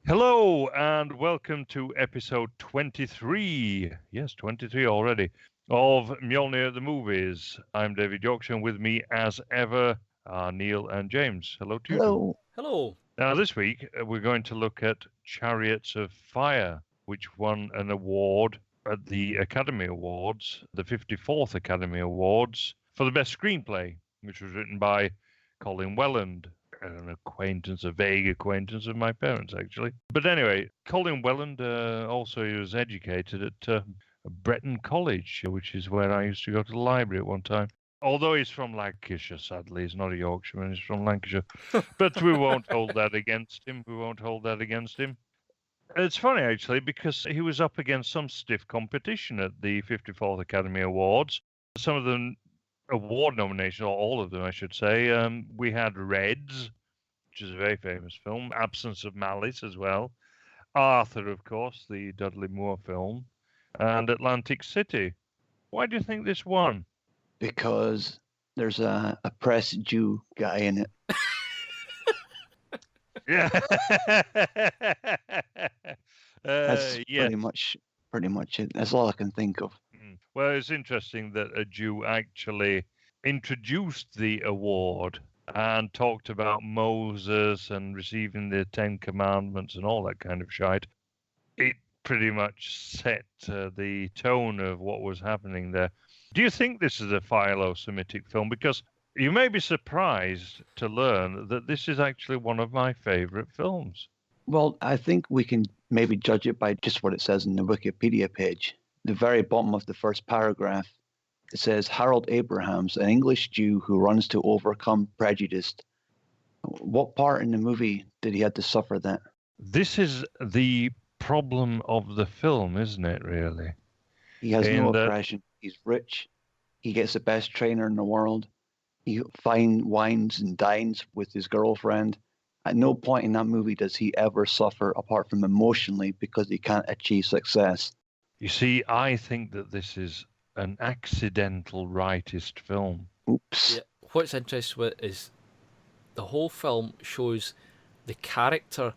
Hello and welcome to episode 23. Yes, 23 already. Of Mjolnir the Movies. I'm David Yorkshire, and with me as ever are Neil and James. Hello to you two. Hello. Hello. Now, this week we're going to look at Chariots of Fire, which won an award at the Academy Awards, the 54th Academy Awards, for the best screenplay, which was written by Colin Welland, a vague acquaintance of my parents, actually. But anyway, Colin Welland also he was educated at Breton College, which is where I used to go to the library at one time. Although he's from Lancashire, sadly, he's not a Yorkshireman, he's from Lancashire. But we won't hold that against him. We won't hold that against him. It's funny, actually, because he was up against some stiff competition at the 54th Academy Awards. Some of the award nominations, or all of them, I should say. We had Reds, which is a very famous film, Absence of Malice as well, Arthur, of course, the Dudley Moore film, and Atlantic City. Why do you think this won? Because there's a press Jew guy in it. Yeah. That's yeah. pretty much it. That's all I can think of. Well, it's interesting that a Jew actually introduced the award and talked about Moses and receiving the Ten Commandments and all that kind of shite. It pretty much set the tone of what was happening there. Do you think this is a philo-Semitic film? Because you may be surprised to learn that this is actually one of my favorite films. Well, I think we can maybe judge it by just what it says in the Wikipedia page. The very bottom of the first paragraph, it says Harold Abrahams, an English Jew who runs to overcome prejudice. What part in the movie did he have to suffer that? This is the problem of the film, isn't it, really? He has no oppression. He's rich. He gets the best trainer in the world. He fine wines and dines with his girlfriend. At no point in that movie does he ever suffer apart from emotionally because he can't achieve success. You see, I think that this is an accidental rightist film. Oops. Yeah. What's interesting with is the whole film shows the character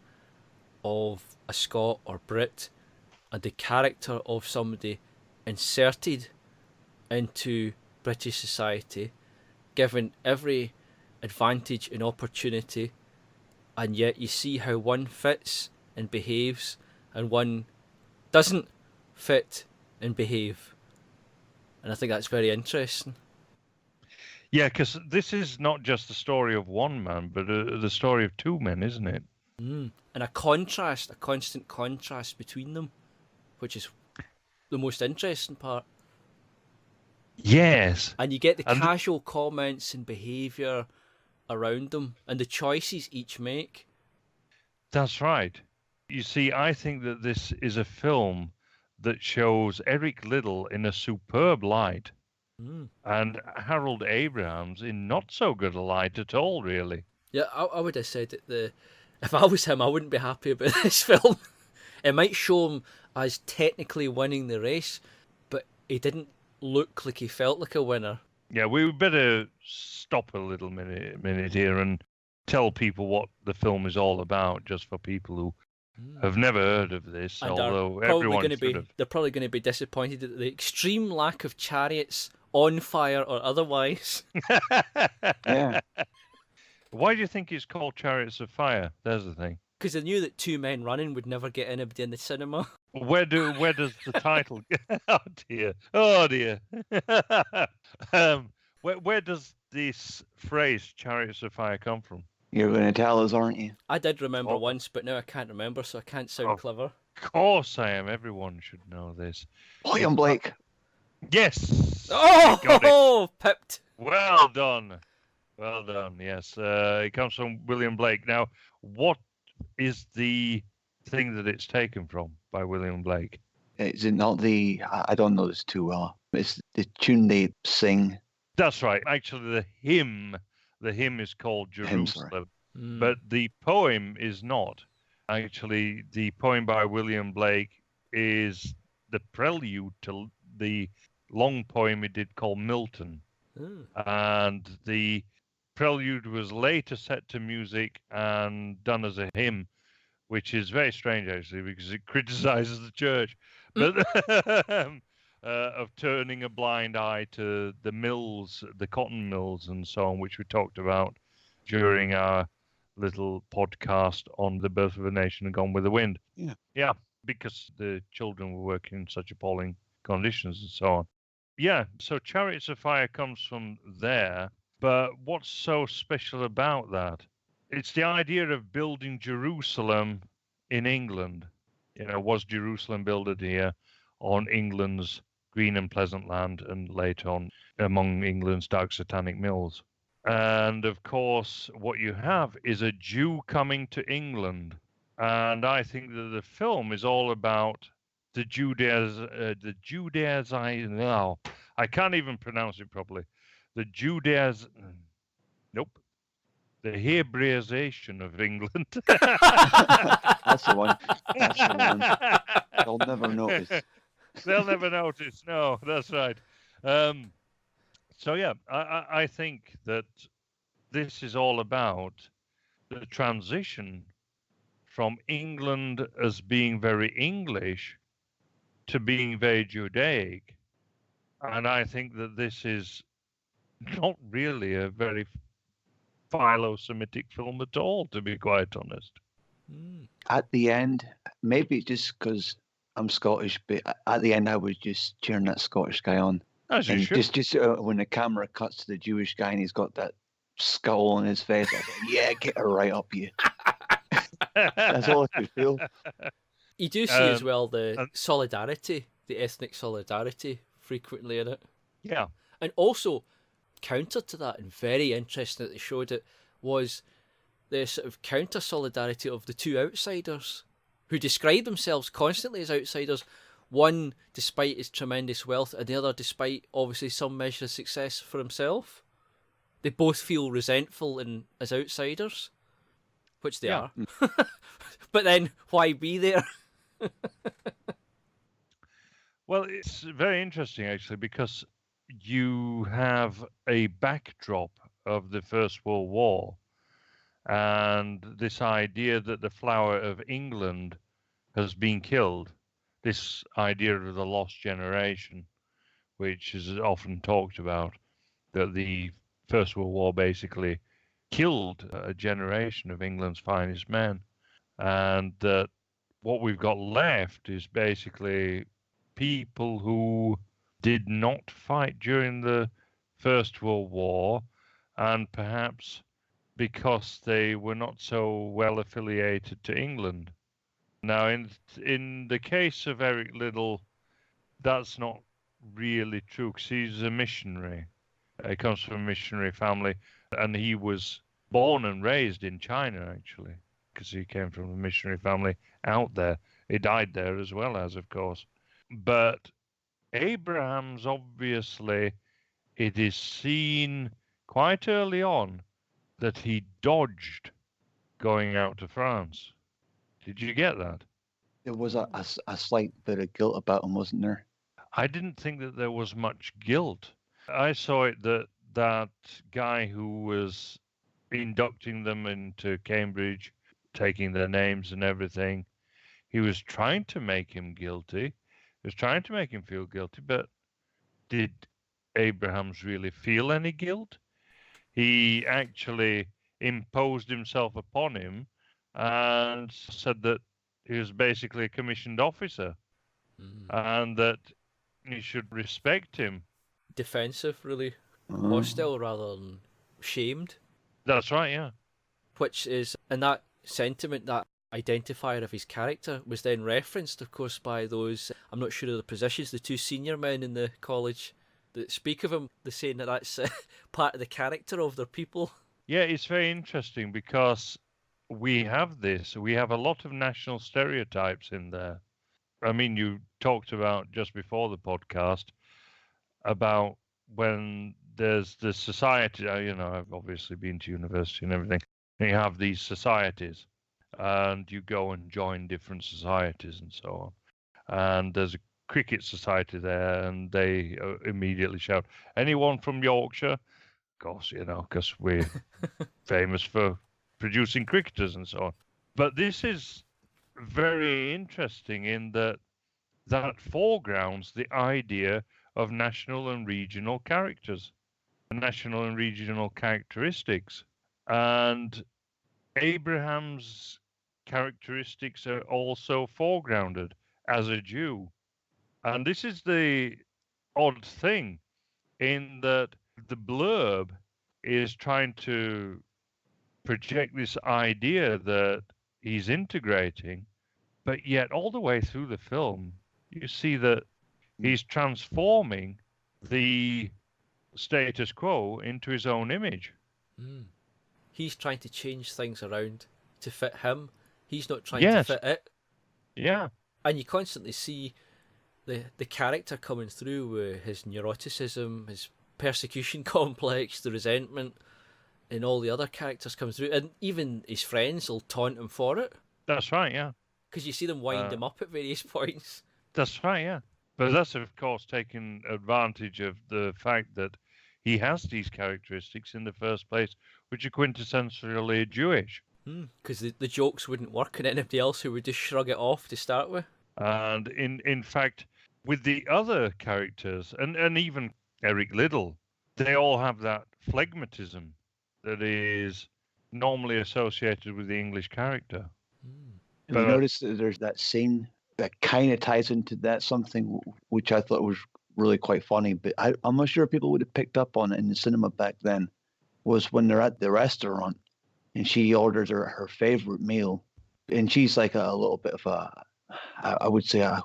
of a Scot or Brit and the character of somebody inserted into British society, given every advantage and opportunity, and yet you see how one fits and behaves and one doesn't fit and behave. And I think that's very interesting. Yeah, because this is not just the story of one man, but the story of two men, isn't it? And a constant contrast between them, which is the most interesting part. Yes. And you get the casual comments and behaviour around them and the choices each make. That's right. You see, I think that this is a film that shows Eric Liddell in a superb light and Harold Abrahams in not so good a light at all, really. Yeah, I would have said that if I was him, I wouldn't be happy about this film. It might show him as technically winning the race, but he didn't look like he felt like a winner. Yeah, we better stop a little minute here and tell people what the film is all about, just for people who have never heard of this, and although everyone should have. They're probably going to be disappointed at the extreme lack of chariots on fire or otherwise. Yeah. Why do you think it's called Chariots of Fire? There's the thing. Because they knew that two men running would never get anybody in the cinema. Where does the title? Oh dear. Where does this phrase "Chariots of Fire" come from? You're going to tell us, aren't you? I did remember once, but now I can't remember, so I can't sound clever. Of course I am. Everyone should know this. William Blake. Yes. Oh, pipped. Well done. Yes, it comes from William Blake. Now, what is the thing that it's taken from by William Blake? Is it not I don't know this too well. It's the tune they sing. That's right. Actually, the hymn is called Jerusalem, but the poem is not. Actually, the poem by William Blake is the prelude to the long poem he did called Milton. And the prelude was later set to music and done as a hymn which is very strange actually because it criticizes the church, but of turning a blind eye to the mills, the cotton mills, and so on, which we talked about during our little podcast on the birth of a nation and Gone with the Wind. Yeah, because the children were working in such appalling conditions and so on. Yeah, so Chariots of Fire comes from there, but what's so special about that? It's the idea of building Jerusalem in England. Was Jerusalem builded here on England's green and pleasant land and later on among England's dark satanic mills? And of course, what you have is a Jew coming to England. And I think that the film is all about the I can't even pronounce it properly. The Hebraization of England. That's the one. That's the one. They'll never notice. They'll never notice. No, that's right. So yeah, I think that this is all about the transition from England as being very English to being very Judaic. And I think that this is not really a very philo-Semitic film at all, to be quite honest. At the end, maybe just because I'm Scottish, but at the end I was just cheering that Scottish guy on. As you and should. just when the camera cuts to the Jewish guy and he's got that skull on his face, I thought, yeah, get her right up you. That's all I could feel. You do see as well the solidarity, the ethnic solidarity frequently in it. Yeah. And also, counter to that, and very interesting that they showed it, was the sort of counter solidarity of the two outsiders who describe themselves constantly as outsiders. One despite his tremendous wealth, and the other despite obviously some measure of success for himself. They both feel resentful as outsiders, which they are. But then, why be there? Well, it's very interesting actually because you have a backdrop of the First World War and this idea that the flower of England has been killed. This idea of the lost generation, which is often talked about, that the First World War basically killed a generation of England's finest men, and that what we've got left is basically people who did not fight during the First World War, and perhaps because they were not so well affiliated to England. Now, in the case of Eric Liddell, that's not really true because he's a missionary. He comes from a missionary family, and he was born and raised in China, actually, because he came from a missionary family out there. He died there as well as, of course. But Abraham's, obviously, it is seen quite early on that he dodged going out to France. Did you get that? There was a slight bit of guilt about him, wasn't there? I didn't think that there was much guilt. I saw it that that guy who was inducting them into Cambridge, taking their names and everything, he was trying to make him guilty. He was trying to make him feel guilty, but did Abrahams really feel any guilt? He actually imposed himself upon him and said that he was basically a commissioned officer and that he should respect him. Defensive, really. Hostile rather than shamed. That's right, yeah. Which is, and that sentiment, that identifier of his character was then referenced, of course, by those, I'm not sure of the positions, the two senior men in the college that speak of him. They're saying that that's part of the character of their people. Yeah, it's very interesting because we have a lot of national stereotypes in there. I mean, you talked about just before the podcast about when there's the society, I've obviously been to university and everything, and you have these societies and you go and join different societies and so on. And there's a cricket society there and they immediately shout, anyone from Yorkshire? Of course, because we're famous for producing cricketers and so on. But this is very interesting in that foregrounds the idea of national and regional characters, national and regional characteristics. And Abraham's characteristics are also foregrounded as a Jew. And this is the odd thing in that the blurb is trying to project this idea that he's integrating, but yet all the way through the film, you see that he's transforming the status quo into his own image. Mm. He's trying to change things around to fit him. He's not trying Yes. to fit it. Yeah. And you constantly see the character coming through with his neuroticism, his persecution complex, the resentment, and all the other characters come through. And even his friends will taunt him for it. That's right, yeah. Because you see them wind him up at various points. That's right, yeah. But that's, of course, taking advantage of the fact that he has these characteristics in the first place, which are quintessentially Jewish. Because the jokes wouldn't work on anybody else who would just shrug it off to start with. And in fact, with the other characters, and even Eric Liddell, they all have that phlegmatism that is normally associated with the English character. Have you noticed that there's that scene that kind of ties into that, something which I thought was really quite funny, but I'm not sure people would have picked up on it in the cinema back then, was when they're at the restaurant and she orders her favorite meal. And she's like a little bit of I would say a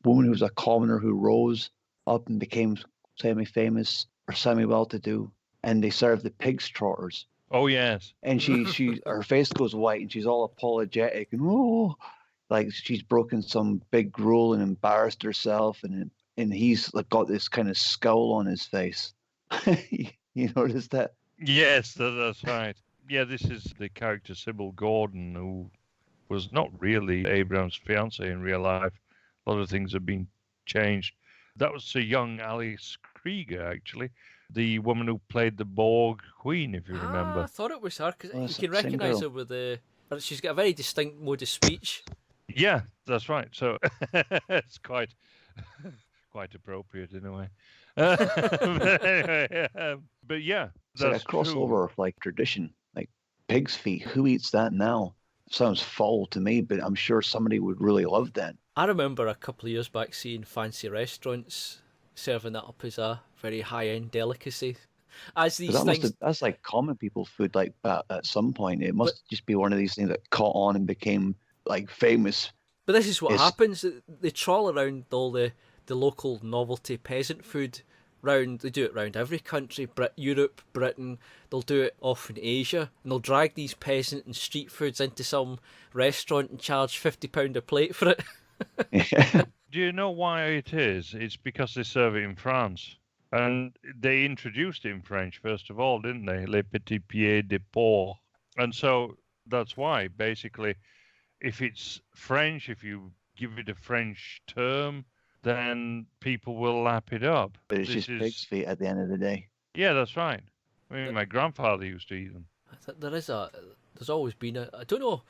woman who was a commoner who rose up and became semi-famous or semi-well-to-do. And they serve the pig's trotters. Oh, yes. And she her face goes white and she's all apologetic and like she's broken some big rule and embarrassed herself, and he's like got this kind of scowl on his face. You notice that? Yes, that's right. Yeah, this is the character Sybil Gordon, who was not really Abraham's fiance in real life. A lot of things have been changed. That was a young Alice Krieger, actually, the woman who played the Borg Queen, if you remember. I thought it was her, because you can recognise her with she's got a very distinct mode of speech. Yeah, that's right. So it's quite appropriate in a way. But anyway, but yeah, it's like a crossover of like tradition, like pig's feet. Who eats that now? Sounds foul to me, but I'm sure somebody would really love that. I remember a couple of years back seeing fancy restaurants serving that up as a very high-end delicacy. As these things, that's like common people food, like that at some point. It must just be one of these things that caught on and became like famous. But this is what happens. They trawl around all the local novelty peasant food round. They do it round every country, Europe, Britain. They'll do it off in Asia, and they'll drag these peasant and street foods into some restaurant and charge £50 a plate for it. Yeah. Do you know why it is? It's because they serve it in France. And they introduced it in French, first of all, didn't they? Les petits pieds de porc. And so that's why, basically, if it's French, if you give it a French term, then people will lap it up. But it's just pig's feet at the end of the day. Yeah, that's right. I mean, my grandfather used to eat them. There's always been I don't know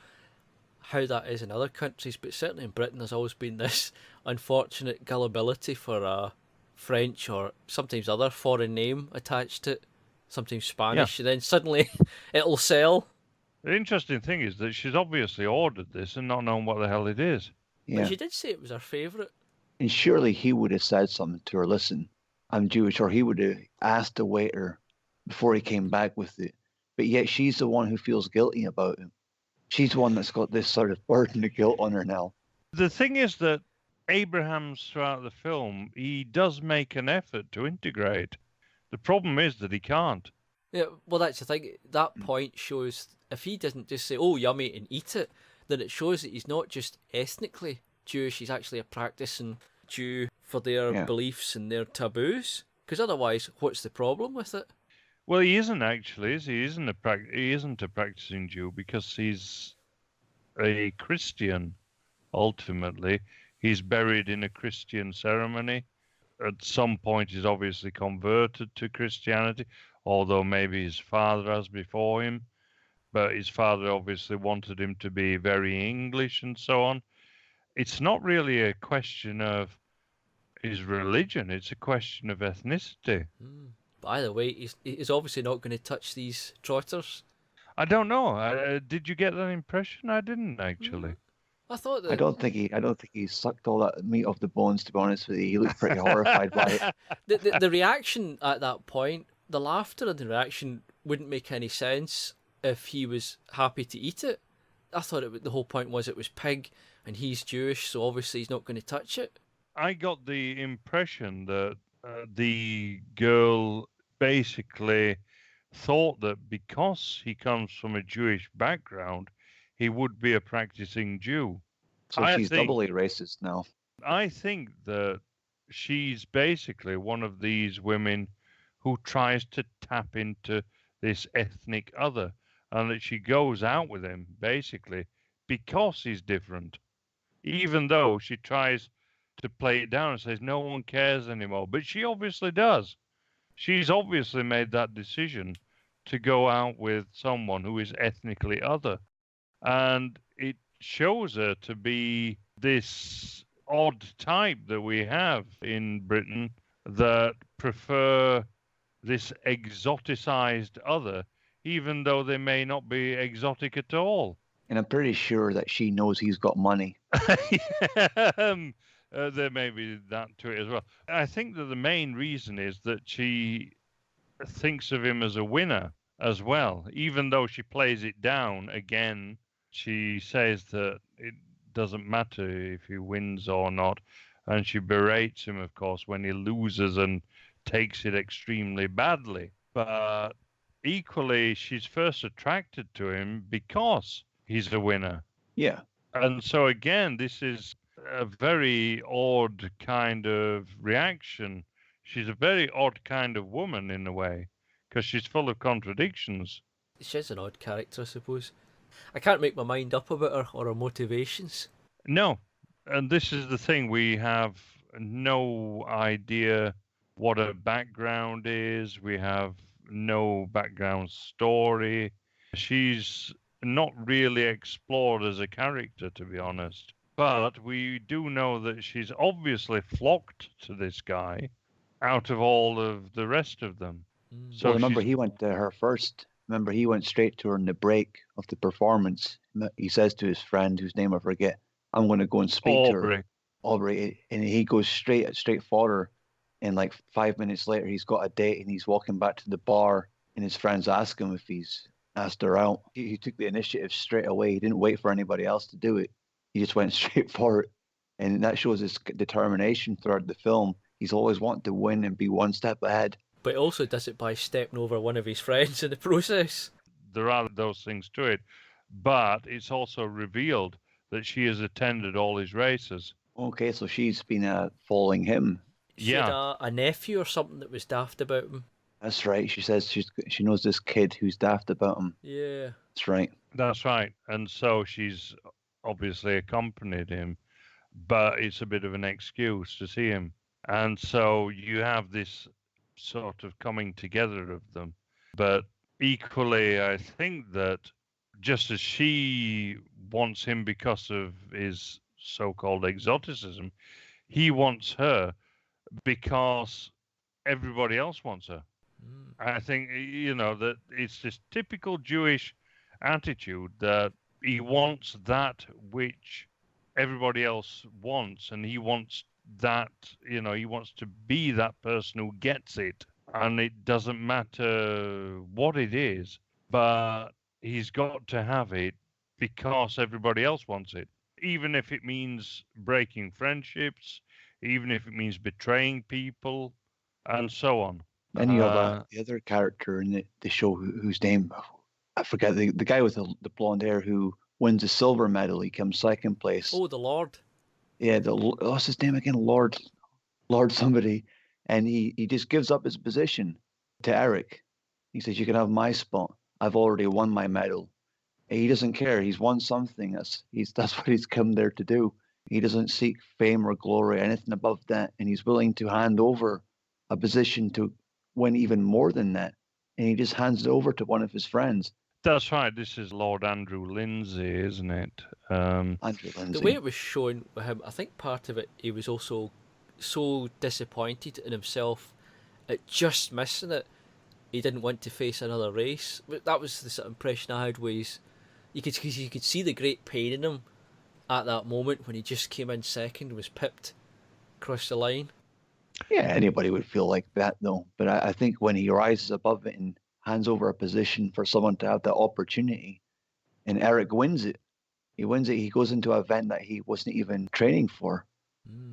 how that is in other countries, but certainly in Britain there's always been this unfortunate gullibility for a French or sometimes other foreign name attached to it, sometimes Spanish, and then suddenly it'll sell. The interesting thing is that she's obviously ordered this and not known what the hell it is. Yeah. But she did say it was her favourite. And surely he would have said something to her, listen, I'm Jewish, or he would have asked the waiter before he came back with it. But yet she's the one who feels guilty about it. She's the one that's got this sort of burden of guilt on her now. The thing is that Abraham's throughout the film, he does make an effort to integrate. The problem is that he can't. Yeah, well, that's the thing. That point shows if he doesn't just say, oh, yummy, and eat it, then it shows that he's not just ethnically Jewish, he's actually a practicing Jew for their beliefs and their taboos. Because otherwise, what's the problem with it? Well, he isn't actually, is he? He isn't a practicing Jew because he's a Christian, ultimately. He's buried in a Christian ceremony. At some point, he's obviously converted to Christianity, although maybe his father has before him. but his father obviously wanted him to be very English and so on. It's not really a question of his religion, it's a question of ethnicity. By the way, he's obviously not going to touch these trotters. I don't know. Did you get that impression? I didn't actually. I thought that I don't think he sucked all that meat off the bones, to be honest with you. He looked pretty horrified by it. the reaction at that point, the laughter and the reaction wouldn't make any sense if he was happy to eat it. I thought the whole point was it was pig and he's Jewish, so obviously he's not going to touch it. I got the impression that the girl basically thought that because he comes from a Jewish background, he would be a practicing Jew. So she's doubly racist now. I think that she's basically one of these women who tries to tap into this ethnic other, and that she goes out with him basically because he's different, even though she tries to play it down and says no one cares anymore. But she obviously does. She's obviously made that decision to go out with someone who is ethnically other. And it shows her to be this odd type that we have in Britain that prefer this exoticized other, even though they may not be exotic at all. And I'm pretty sure that she knows he's got money. There may be that to it as well. I think that the main reason is that she thinks of him as a winner as well. Even though she plays it down again, she says that it doesn't matter if he wins or not. And she berates him, of course, when he loses and takes it extremely badly. But equally, she's first attracted to him because he's a winner. Yeah. And so again, this is a very odd kind of reaction. She's a very odd kind of woman in a way, because she's full of contradictions. She's an odd character, I suppose. I can't make my mind up about her or her motivations. No, and this is the thing. We have no idea what her background is. We have no background story. She's not really explored as a character, to be honest. But we do know that she's obviously flocked to this guy out of all of the rest of them. So remember, he went to her first. Remember, he went straight to her in the break of the performance. He says to his friend, whose name I forget, I'm going to go and speak to her. Aubrey. And he goes straight for her. And like 5 minutes later, he's got a date and he's walking back to the bar. And his friends ask him if he's asked her out. He took the initiative straight away. He didn't wait for anybody else to do it. He just went straight for it. And that shows his determination throughout the film. He's always wanted to win and be one step ahead. But he also does it by stepping over one of his friends in the process. There are those things to it. But it's also revealed that she has attended all his races. Okay, so she's been following him. She had a nephew or something that was daft about him. That's right. She says she knows this kid who's daft about him. Yeah. That's right. That's right. And so she's obviously accompanied him, but it's a bit of an excuse to see him. And so you have this sort of coming together of them. But equally, I think that just as she wants him because of his so-called exoticism, he wants her because everybody else wants her. I think, that it's this typical Jewish attitude that he wants that which everybody else wants, and he wants that, he wants to be that person who gets it. And it doesn't matter what it is, but he's got to have it because everybody else wants it. Even if it means breaking friendships, even if it means betraying people, and so on. Then you have the other character in the show whose name, I forget, the guy with the blonde hair who wins the silver medal. He comes second place. Oh, the Lord. Yeah, what's his name again? Lord somebody. And he just gives up his position to Eric. He says, you can have my spot. I've already won my medal. And he doesn't care. He's won something. That's what he's come there to do. He doesn't seek fame or glory, anything above that. And he's willing to hand over a position to win even more than that. And he just hands it over to one of his friends. That's right. This is Lord Andrew Lindsay, isn't it? Andrew The Lindsay. way it was shown with him, I think part of it, he was also so disappointed in himself at just missing it. He didn't want to face another race. But that was the sort of impression I had. Was you could see the great pain in him at that moment when he just came in second, was pipped across the line. Yeah, anybody would feel like that, though. But I think when he rises above it and hands over a position for someone to have that opportunity, and Eric wins it. He wins it. He goes into an event that he wasn't even training for,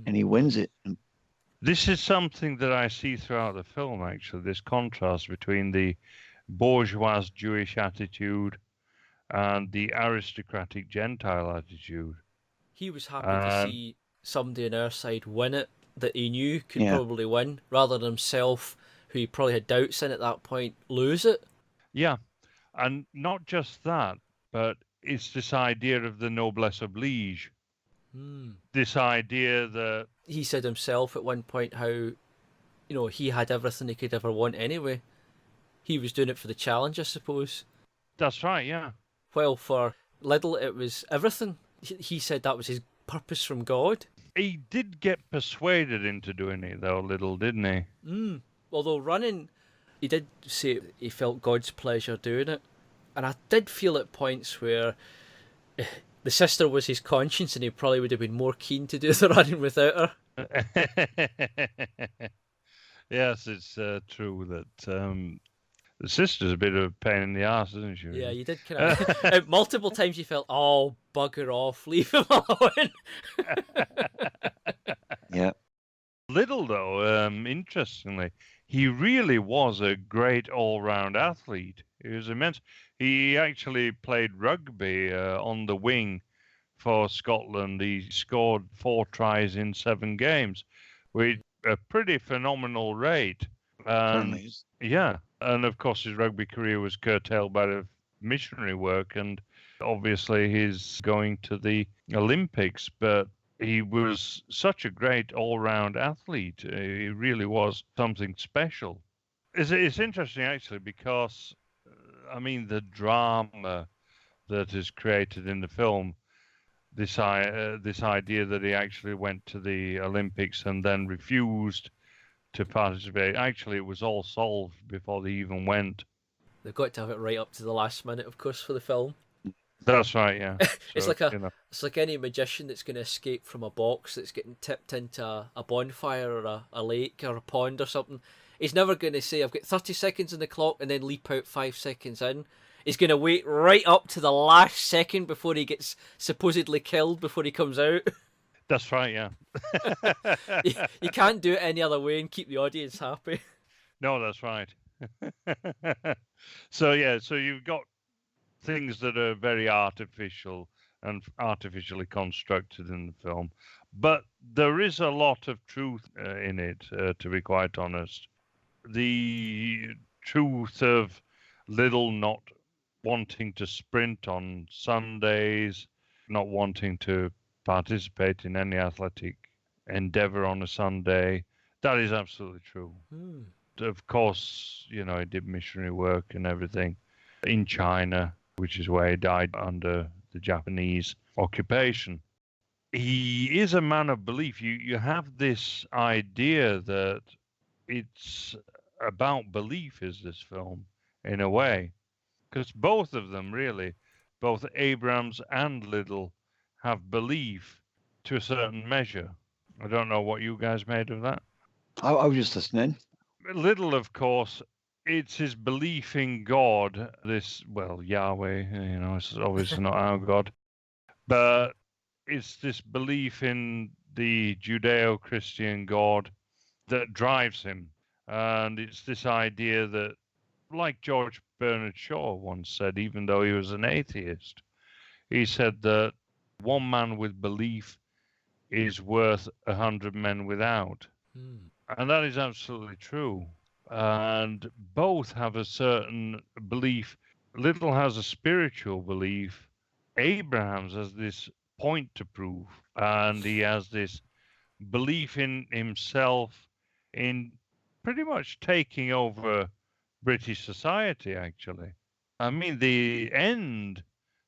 and he wins it. This is something that I see throughout the film, actually, this contrast between the bourgeois Jewish attitude and the aristocratic Gentile attitude. He was happy to see somebody on our side win it that he knew could Yeah. probably win, rather than himself, who he probably had doubts in at that point, lose it. Yeah, and not just that, but it's this idea of the noblesse oblige. This idea that He said himself at one point how, he had everything he could ever want anyway. He was doing it for the challenge, I suppose. that's right, yeah. While for Liddell, it was everything. He said that was his purpose from God. He did get persuaded into doing it, though, Little, didn't he? Although running, he did say he felt God's pleasure doing it. And I did feel at points where the sister was his conscience and he probably would have been more keen to do the running without her. Yes, it's true that the sister's a bit of a pain in the ass, isn't she? Yeah, you did kind of... multiple times you felt, oh, bugger off, leave him alone. Yeah. Little, though, interestingly, he really was a great all-round athlete. He was immense. He actually played rugby on the wing for Scotland. He scored 4 tries in 7 games, with a pretty phenomenal rate. Certainly is. Yeah, and of course his rugby career was curtailed by the missionary work, and obviously he's going to the Olympics, but he was such a great all-round athlete. He really was something special. It's interesting, actually, because, I mean, the drama that is created in the film, this idea that he actually went to the Olympics and then refused to participate. Actually, it was all solved before they even went. They've got to have it right up to the last minute, of course, for the film. That's right, yeah. It's So, like it's like any magician that's going to escape from a box that's getting tipped into a bonfire or a lake or a pond or something. He's never going to say, I've got 30 seconds on the clock, and then leap out 5 seconds in. He's going to wait right up to the last second before he gets supposedly killed before he comes out. That's right, yeah. You can't do it any other way and keep the audience happy. No, that's right. So you've got things that are very artificial and artificially constructed in the film, but there is a lot of truth in it, to be quite honest. The truth of Little not wanting to sprint on Sundays, not wanting to participate in any athletic endeavor on a Sunday, that is absolutely true. Of course, he did missionary work and everything in China, which is where he died under the Japanese occupation. He is a man of belief. You have this idea that it's about belief, is this film, in a way. Because both of them, really, both Abrams and Little, have belief to a certain measure. I don't know what you guys made of that. I was just listening. Little, of course, it's his belief in God, Yahweh, it's obviously not our God, but it's this belief in the Judeo-Christian God that drives him. And it's this idea that, like George Bernard Shaw once said, even though he was an atheist, he said that one man with belief is worth 100 men without. And that is absolutely true. And both have a certain belief. Little has a spiritual belief. Abrahams has this point to prove. And he has this belief in himself in pretty much taking over British society, actually. I mean, the end,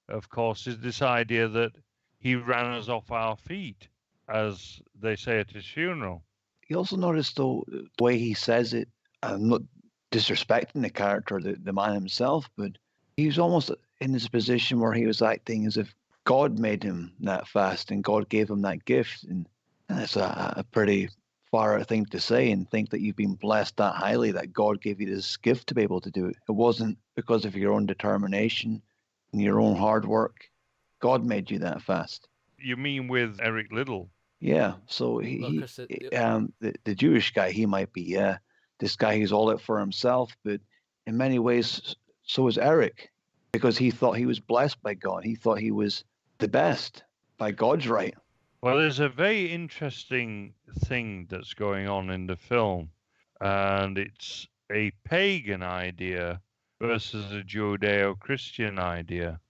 of course, is this idea that he ran us off our feet, as they say at his funeral. You also notice, though, the way he says it, I'm not disrespecting the character, the man himself, but he was almost in this position where he was acting as if God made him that fast and God gave him that gift. And that's a pretty far out thing to say, and think that you've been blessed that highly that God gave you this gift to be able to do it. It wasn't because of your own determination and your own hard work. God made you that fast. You mean with Eric Liddell? Yeah, so the Jewish guy, he might be this guy who's all out for himself, but in many ways, so is Eric, because he thought he was blessed by God. He thought he was the best by God's right. Well, there's a very interesting thing that's going on in the film, and it's a pagan idea versus a Judeo-Christian idea.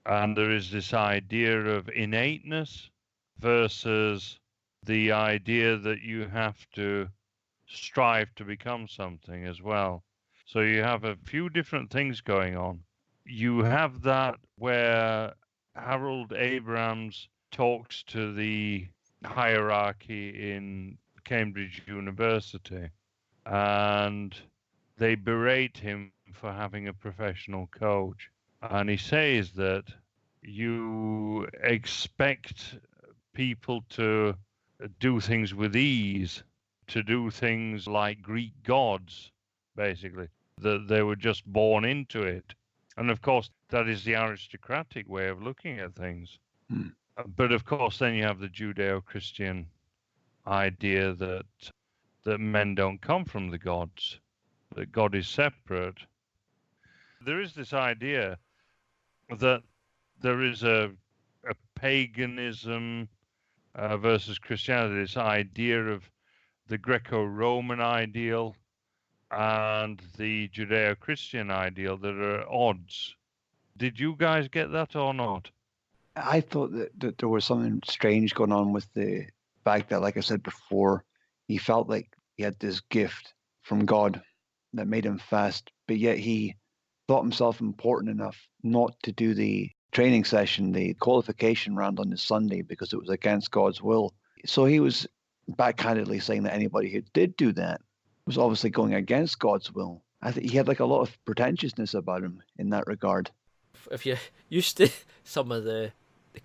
And there is this idea of innateness versus the idea that you have to strive to become something as well. So you have a few different things going on. You have that where Harold Abrahams talks to the hierarchy in Cambridge University, and they berate him for having a professional coach. And he says that you expect people to do things with ease, to do things like Greek gods, basically, that they were just born into it. And of course, that is the aristocratic way of looking at things. But of course, then you have the Judeo-Christian idea that men don't come from the gods, that God is separate. There is this idea that there is a paganism versus Christianity, this idea of the Greco-Roman ideal and the Judeo-Christian ideal that are at odds. Did you guys get that or not? I thought that there was something strange going on with the fact that, like I said before, he felt like he had this gift from God that made him fast, but yet he thought himself important enough not to do the training session, the qualification round on the Sunday, because it was against God's will. So he was backhandedly saying that anybody who did do that was obviously going against God's will. I think he had like a lot of pretentiousness about him in that regard. If you're used to some of the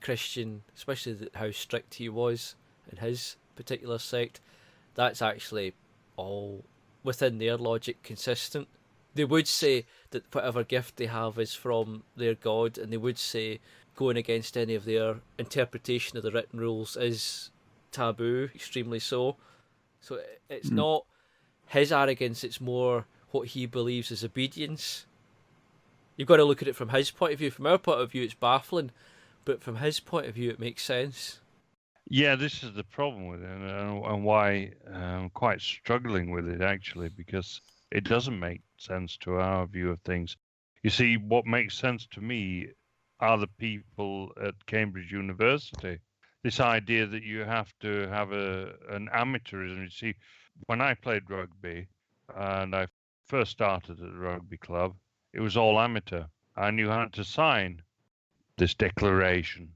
Christian, especially how strict he was in his particular sect, that's actually all within their logic consistent. They would say that whatever gift they have is from their God, and they would say going against any of their interpretation of the written rules is taboo, extremely so. So it's not his arrogance, it's more what he believes is obedience. You've got to look at it from his point of view. From our point of view, it's baffling, but from his point of view, it makes sense. Yeah, this is the problem with it, and why I'm quite struggling with it, actually, because it doesn't make sense to our view of things. You see, what makes sense to me are the people at Cambridge University. This idea that you have to have an amateurism. You see, when I played rugby, and I first started at the rugby club, it was all amateur, and you had to sign this declaration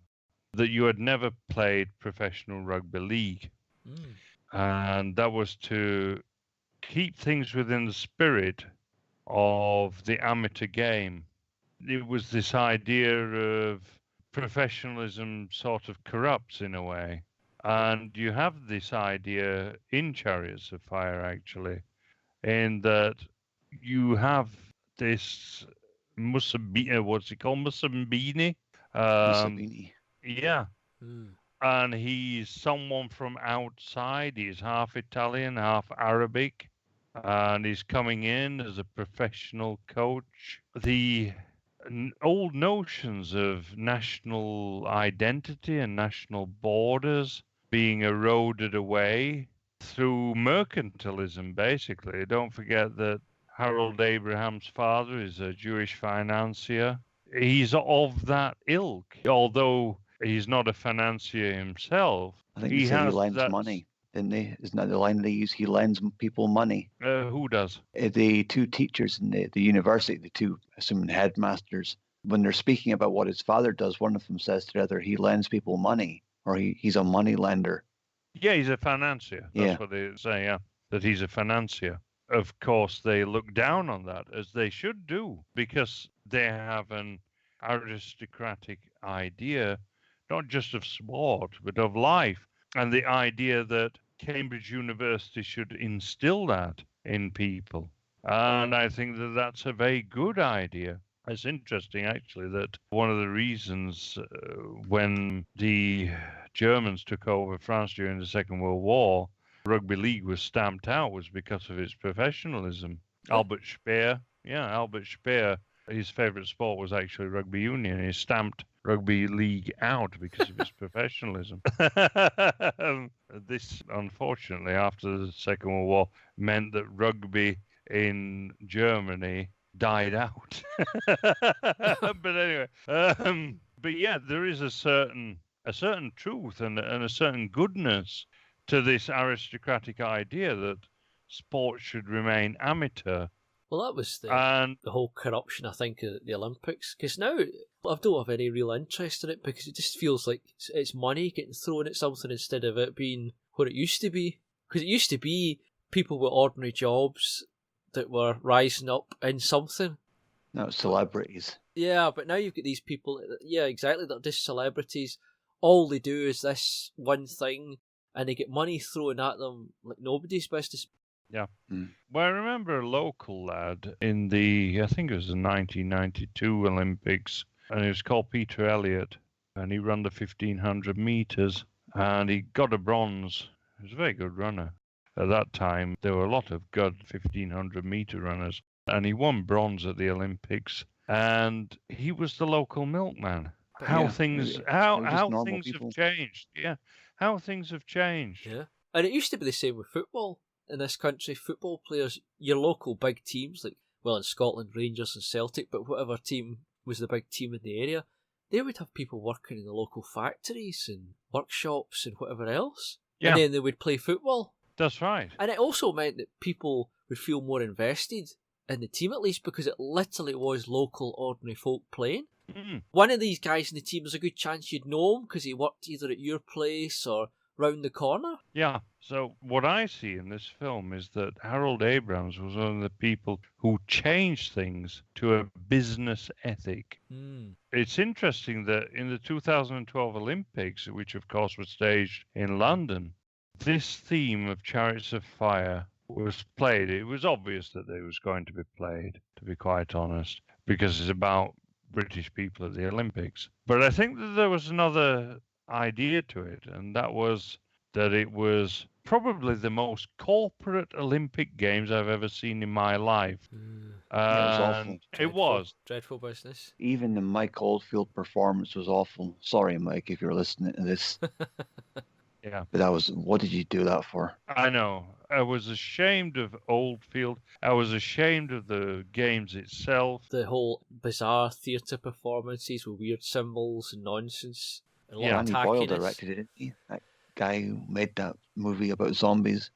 that you had never played professional rugby league. And that was to keep things within the spirit of the amateur game. It was this idea of professionalism sort of corrupts in a way. And you have this idea in Chariots of Fire, actually, in that you have this Musabini, what's he called? Musabini? Musabini. Yeah. And he's someone from outside. He's half Italian, half Arabic. And he's coming in as a professional coach. The old notions of national identity and national borders being eroded away through mercantilism, basically. Don't forget that Harold Abraham's father is a Jewish financier. He's of that ilk, although he's not a financier himself. I think he lends money. didn't they? Isn't that the line they use? He lends people money. Who does? The two teachers in the university, the two, assuming headmasters, when they're speaking about what his father does, one of them says to the other, he lends people money, or he's a money lender. Yeah, he's a financier. That's what they say, yeah, that he's a financier. Of course, they look down on that, as they should do, because they have an aristocratic idea, not just of sport, but of life. And the idea that Cambridge University should instill that in people. And I think that that's a very good idea. It's interesting, actually, that one of the reasons when the Germans took over France during the Second World War, rugby league was stamped out was because of its professionalism. Albert Speer, his favorite sport was actually rugby union. He stamped rugby league out because of its professionalism. This, unfortunately, after the Second World War, meant that rugby in Germany died out. But anyway, but yeah, there is a certain truth and a certain goodness to this aristocratic idea that sport should remain amateur. Well, that was the whole corruption, I think, of the Olympics. Because now I don't have any real interest in it because it just feels like it's money getting thrown at something instead of it being what it used to be. Because it used to be people with ordinary jobs that were rising up in something. No, celebrities. Yeah, but now you've got these people, yeah, exactly, they're just celebrities. All they do is this one thing, and they get money thrown at them like nobody's business. Yeah. Well, I remember a local lad in the, I think it was the 1992 Olympics, and he was called Peter Elliott, and he ran the 1500 meters, and he got a bronze. He was a very good runner. At that time, there were a lot of good 1500 meter runners, and he won bronze at the Olympics, and he was the local milkman. How things have changed. Yeah, how things have changed. Yeah, and it used to be the same with football. In this country, football players, your local big teams, like, well, in Scotland, Rangers and Celtic, but whatever team was the big team in the area, they would have people working in the local factories and workshops and whatever else. Yeah. And then they would play football. That's right. And it also meant that people would feel more invested in the team, at least, because it literally was local, ordinary folk playing. Mm. One of these guys in the team, there's a good chance you'd know him because he worked either at your place or round the corner. Yeah, so what I see in this film is that Harold Abrahams was one of the people who changed things to a business ethic. It's interesting that in the 2012 Olympics, which of course was staged in London, this theme of Chariots of Fire was played. It was obvious that it was going to be played, to be quite honest, because it's about British people at the Olympics. But I think that there was another idea to it, and that was that it was probably the most corporate Olympic Games I've ever seen in my life. It was awful. It was dreadful business. Even the Mike Oldfield performance was awful. Sorry, Mike, if you're listening to this. Yeah, but that was, what did you do that for? I know. I was ashamed of Oldfield. I was ashamed of the games itself. The whole bizarre theatre performances with weird symbols and nonsense. Danny Boyle directed it, didn't he? That guy who made that movie about zombies.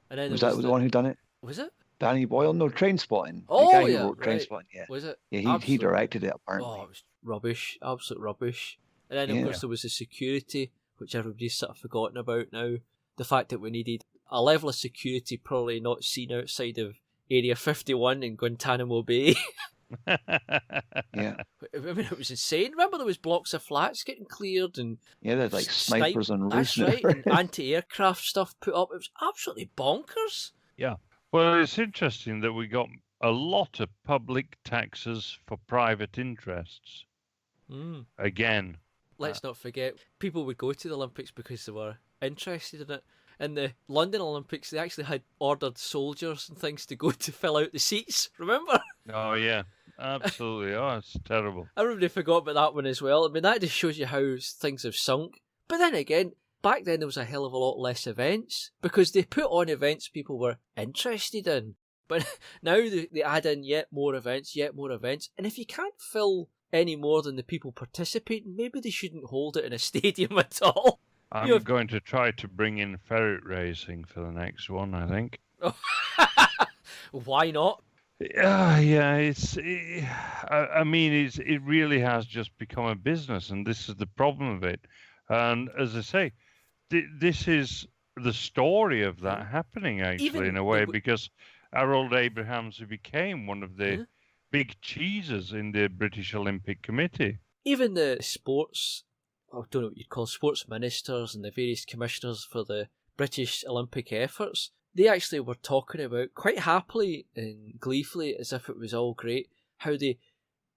Was that the one who done it? Was it? Danny Boyle? No, Trainspotting. Oh, the guy yeah, who wrote right. Trainspotting, yeah. Was it? Yeah, he directed it, apparently. Oh, it was rubbish. Absolute rubbish. And then, of course, there was the security, which everybody's sort of forgotten about now. The fact that we needed a level of security probably not seen outside of Area 51 in Guantanamo Bay. Yeah. I mean, it was insane. Remember there was blocks of flats getting cleared and there's like snipers on roofs. That's right, and anti-aircraft stuff put up. It was absolutely bonkers. Yeah. Well, it's interesting that we got a lot of public taxes for private interests. Again. Let's not forget, people would go to the Olympics because they were interested in it. In the London Olympics, they actually had ordered soldiers and things to go to fill out the seats, remember? Oh, yeah. Absolutely. Oh, it's terrible. Everybody forgot about that one as well. I mean, that just shows you how things have sunk. But then again, back then there was a hell of a lot less events because they put on events people were interested in. But now they add in yet more events. And if you can't fill any more than the people participating, maybe they shouldn't hold it in a stadium at all. I'm going to try to bring in ferret racing for the next one, I think. Why not? Yeah, I mean, it really has just become a business, and this is the problem of it. And as I say, this is the story of that happening, actually, Even in a way, because Harold Abrahams, who became one of the big cheeses in the British Olympic Committee. Even the sports, I don't know what you'd call sports ministers and the various commissioners for the British Olympic efforts, they actually were talking about, quite happily and gleefully, as if it was all great, how they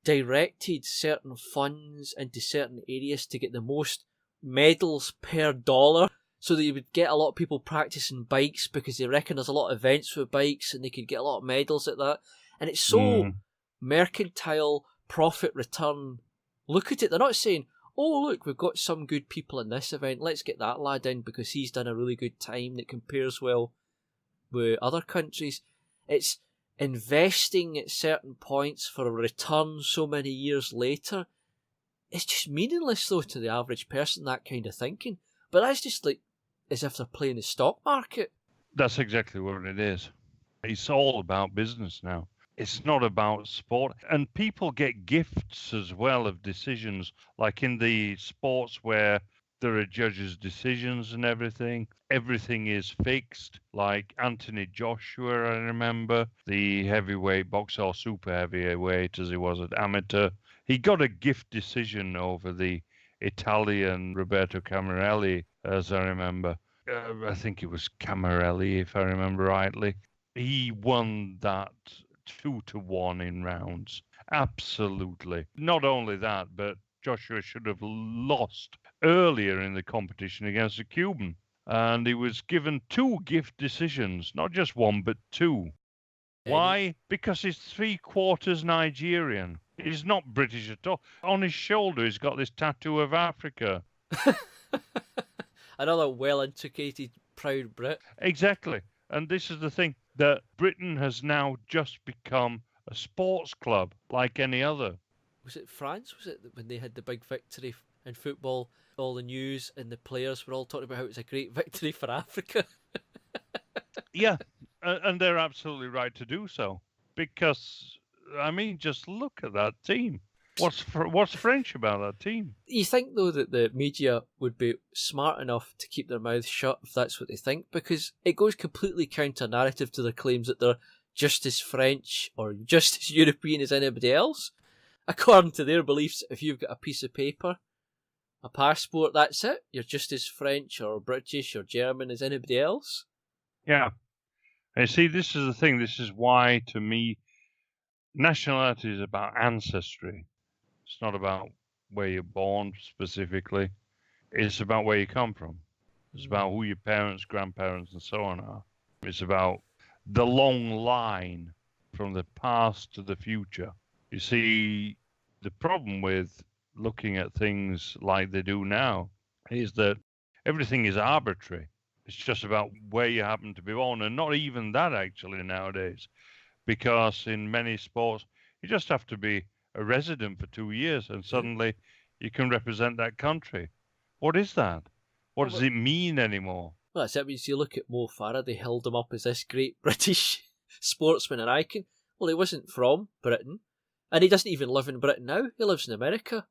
directed certain funds into certain areas to get the most medals per dollar, so that you would get a lot of people practicing bikes because they reckon there's a lot of events with bikes and they could get a lot of medals at that. And it's so mercantile, profit return. Look at it. They're not saying, oh, look, we've got some good people in this event. Let's get that lad in because he's done a really good time that compares well with other countries. It's investing at certain points for a return so many years later. It's just meaningless, though, to the average person, that kind of thinking. But that's just like as if they're playing the stock market. That's exactly what it is. It's all about business now. It's not about sport. And people get gifts as well of decisions, like in the sports where there are judges' decisions and everything. Everything is fixed. Like Anthony Joshua, I remember, the heavyweight boxer, or super heavyweight as he was at amateur. He got a gift decision over the Italian Roberto Camarelli, as I remember. I think it was Camarelli, if I remember rightly. He won that 2-1 in rounds. Absolutely. Not only that, but Joshua should have lost earlier in the competition against a Cuban. And he was given 2 gift decisions, not just 1, but 2. Why? Because he's 3/4 Nigerian. He's not British at all. On his shoulder, he's got this tattoo of Africa. Another well-integrated, proud Brit. Exactly. And this is the thing, that Britain has now just become a sports club like any other. Was it France? Was it when they had the big victory in football? All the news and the players were all talking about how it was a great victory for Africa. Yeah, and they're absolutely right to do so. Because, I mean, just look at that team. What's French about that team? You think, though, that the media would be smart enough to keep their mouths shut if that's what they think? Because it goes completely counter-narrative to their claims that they're just as French or just as European as anybody else. According to their beliefs, if you've got a piece of paper, a passport, that's it. You're just as French or British or German as anybody else. Yeah. And see, this is the thing. This is why, to me, nationality is about ancestry. It's not about where you're born specifically. It's about where you come from. It's about who your parents, grandparents, and so on are. It's about the long line from the past to the future. You see, the problem with looking at things like they do now is that everything is arbitrary. It's just about where you happen to be born, and not even that actually nowadays, because in many sports, you just have to be a resident for 2 years and suddenly you can represent that country. What is that? What does it mean anymore? Well, that's it. When you look at Mo Farah, they held him up as this great British sportsman and icon. Well, he wasn't from Britain, and he doesn't even live in Britain now. He lives in America.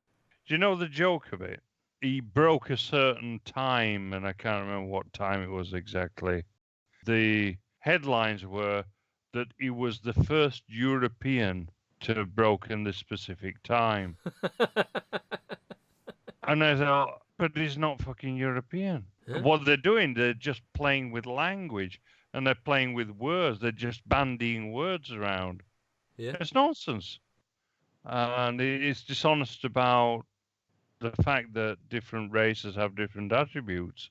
Do you know the joke of it? He broke a certain time, and I can't remember what time it was exactly. The headlines were that he was the first European to have broken this specific time. And I thought, but he's not fucking European. Huh? What they're doing, they're just playing with language, and they're playing with words. They're just bandying words around. Yeah. It's nonsense. And it's dishonest about the fact that different races have different attributes.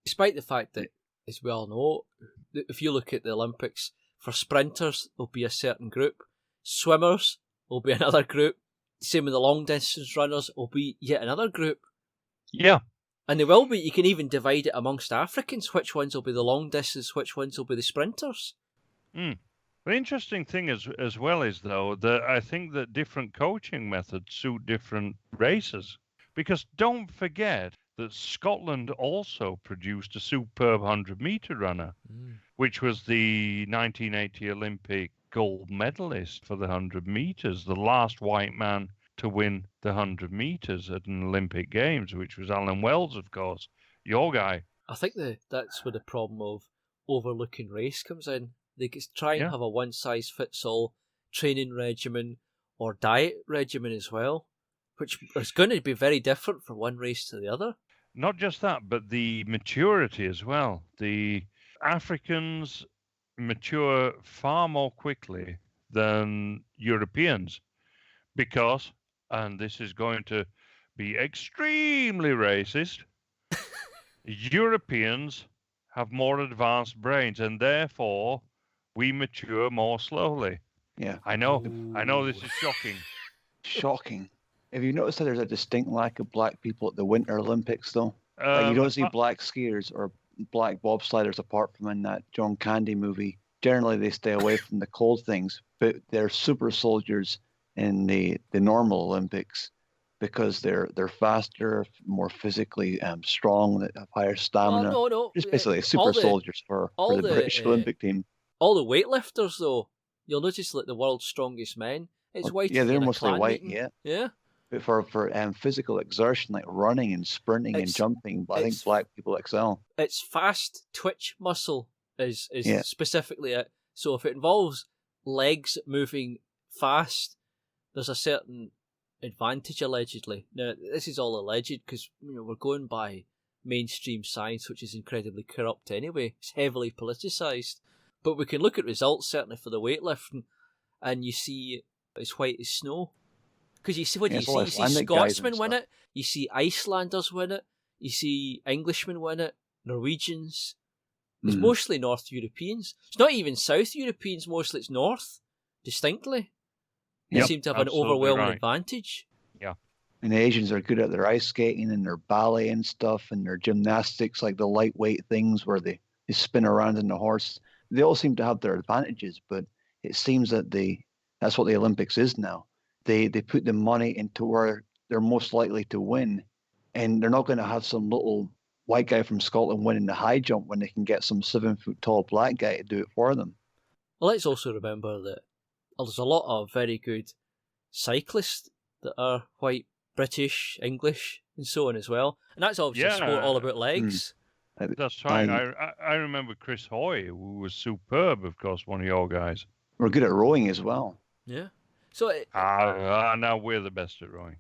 Despite the fact that, as we all know, if you look at the Olympics, for sprinters, there'll be a certain group. Swimmers will be another group. Same with the long distance runners will be yet another group. Yeah. And they will be. You can even divide it amongst Africans. Which ones will be the long distance, which ones will be the sprinters. The interesting thing as well is, though, that I think that different coaching methods suit different races. Because don't forget that Scotland also produced a superb 100-meter runner, which was the 1980 Olympic gold medalist for the 100 meters, the last white man to win the 100 meters at an Olympic Games, which was Alan Wells, of course, your guy. I think that's where the problem of overlooking race comes in. They try and have a one-size-fits-all training regimen or diet regimen as well, which is going to be very different from one race to the other. Not just that, but the maturity as well. The Africans mature far more quickly than Europeans because, and this is going to be extremely racist, Europeans have more advanced brains and therefore we mature more slowly. Yeah. I know this is shocking. Shocking. Have you noticed that there's a distinct lack of black people at the Winter Olympics, though? Like you don't see black skiers or black bobsliders apart from in that John Candy movie. Generally, they stay away from the cold things, but they're super soldiers in the normal Olympics because they're faster, more physically strong, have higher stamina. No. Just basically super soldiers for the British Olympic team. All the weightlifters, though, you'll notice like the world's strongest men, it's white. Yeah, they're mostly white. Meeting. Yeah. But for physical exertion, like running and sprinting and jumping, I think black people excel. It's fast twitch muscle is specifically it. So if it involves legs moving fast, there's a certain advantage allegedly. Now this is all alleged because we're going by mainstream science, which is incredibly corrupt anyway. It's heavily politicised, but we can look at results certainly for the weightlifting, and you see it's white as snow. Because you see you see Scotsmen win it, you see Icelanders win it, you see Englishmen win it, Norwegians. It's mostly North Europeans. It's not even South Europeans, mostly it's North, distinctly. They seem to have an overwhelming advantage. Yeah. And the Asians are good at their ice skating and their ballet and stuff and their gymnastics, like the lightweight things where they spin around in the horse. They all seem to have their advantages, but it seems that that's what the Olympics is now. They put the money into where they're most likely to win, and they're not going to have some little white guy from Scotland winning the high jump when they can get some 7-foot tall black guy to do it for them. Well, let's also remember that there's a lot of very good cyclists that are white, British, English, and so on as well. And that's obviously a sport all about legs. That's right. I remember Chris Hoy, who was superb, of course, one of your guys. We're good at rowing as well. Yeah. So now we're the best at rowing.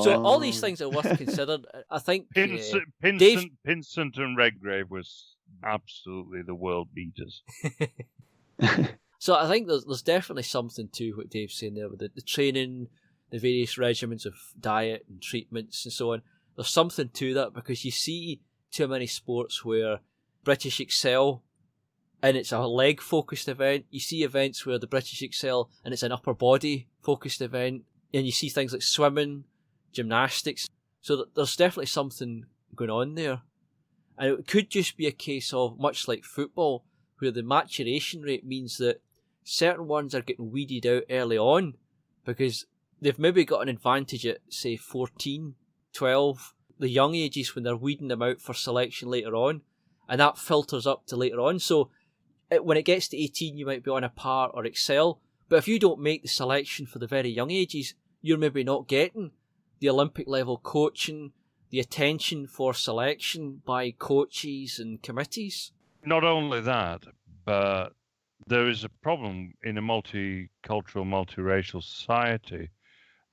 So all these things are worth considering. I think Pinsent and Redgrave was absolutely the world beaters. So I think there's definitely something to what Dave's saying there with the training, the various regimens of diet and treatments and so on. There's something to that because you see too many sports where British excel and it's a leg-focused event. You see events where the British excel and it's an upper body-focused event. And you see things like swimming, gymnastics. So there's definitely something going on there. And it could just be a case of, much like football, where the maturation rate means that certain ones are getting weeded out early on because they've maybe got an advantage at, say, 14, 12, the young ages when they're weeding them out for selection later on. And that filters up to later on. So when it gets to 18, you might be on a par or excel. But if you don't make the selection for the very young ages, you're maybe not getting the Olympic level coaching, the attention for selection by coaches and committees. Not only that, but there is a problem in a multicultural, multiracial society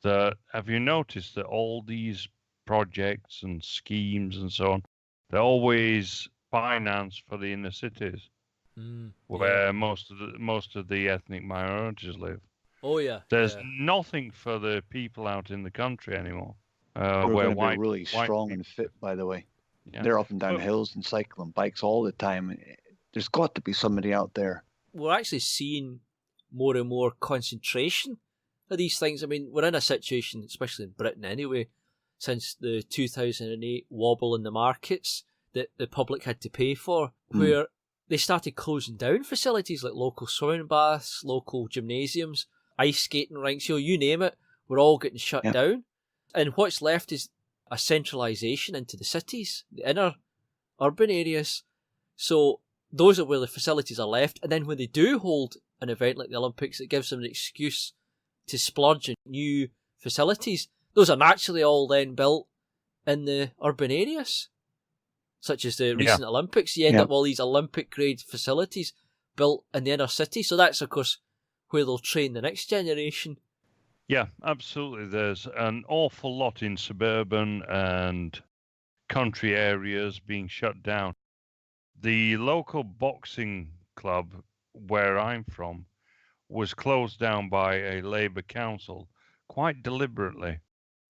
that, have you noticed that all these projects and schemes and so on, they're always financed for the inner cities? Where most of the ethnic minorities live. Oh yeah. There's nothing for the people out in the country anymore. Where white, really strong and fit, by the way. Yeah. They're up and down hills and cycling bikes all the time. There's got to be somebody out there. We're actually seeing more and more concentration of these things. I mean, we're in a situation, especially in Britain anyway, since the 2008 wobble in the markets that the public had to pay for, where they started closing down facilities like local swimming baths, local gymnasiums, ice skating rinks, you name it, we're all getting shut down. And what's left is a centralisation into the cities, the inner urban areas. So those are where the facilities are left. And then when they do hold an event like the Olympics, it gives them an excuse to splurge in new facilities. Those are naturally all then built in the urban areas, such as the recent Olympics. You end up with all these Olympic-grade facilities built in the inner city. So that's, of course, where they'll train the next generation. Yeah, absolutely. There's an awful lot in suburban and country areas being shut down. The local boxing club where I'm from was closed down by a Labour council quite deliberately,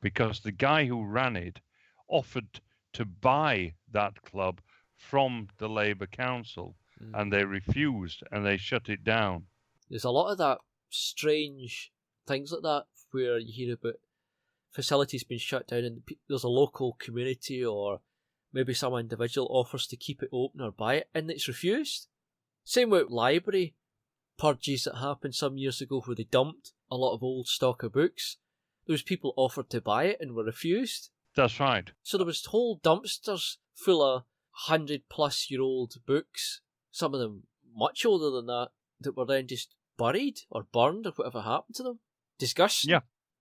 because the guy who ran it offered to buy that club from the Labour council, and they refused, and they shut it down. There's a lot of that strange things like that where you hear about facilities being shut down and there's a local community or maybe some individual offers to keep it open or buy it and it's refused. Same with library purges that happened some years ago where they dumped a lot of old stock of books. Those people offered to buy it and were refused. That's right. So there was whole dumpsters full of 100-plus-year-old books, some of them much older than that, that were then just buried or burned or whatever happened to them. Disgusting. Yeah.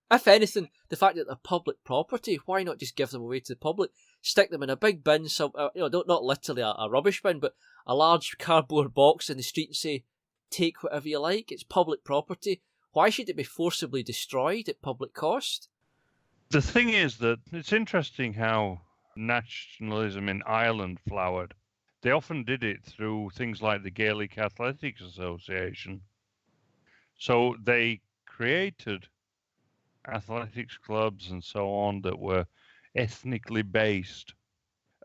If anything, the fact that they're public property, why not just give them away to the public? Stick them in a big bin, not literally a rubbish bin, but a large cardboard box in the street and say, take whatever you like, it's public property. Why should it be forcibly destroyed at public cost? The thing is that it's interesting how nationalism in Ireland flowered. They often did it through things like the Gaelic Athletics Association. So they created athletics clubs and so on that were ethnically based.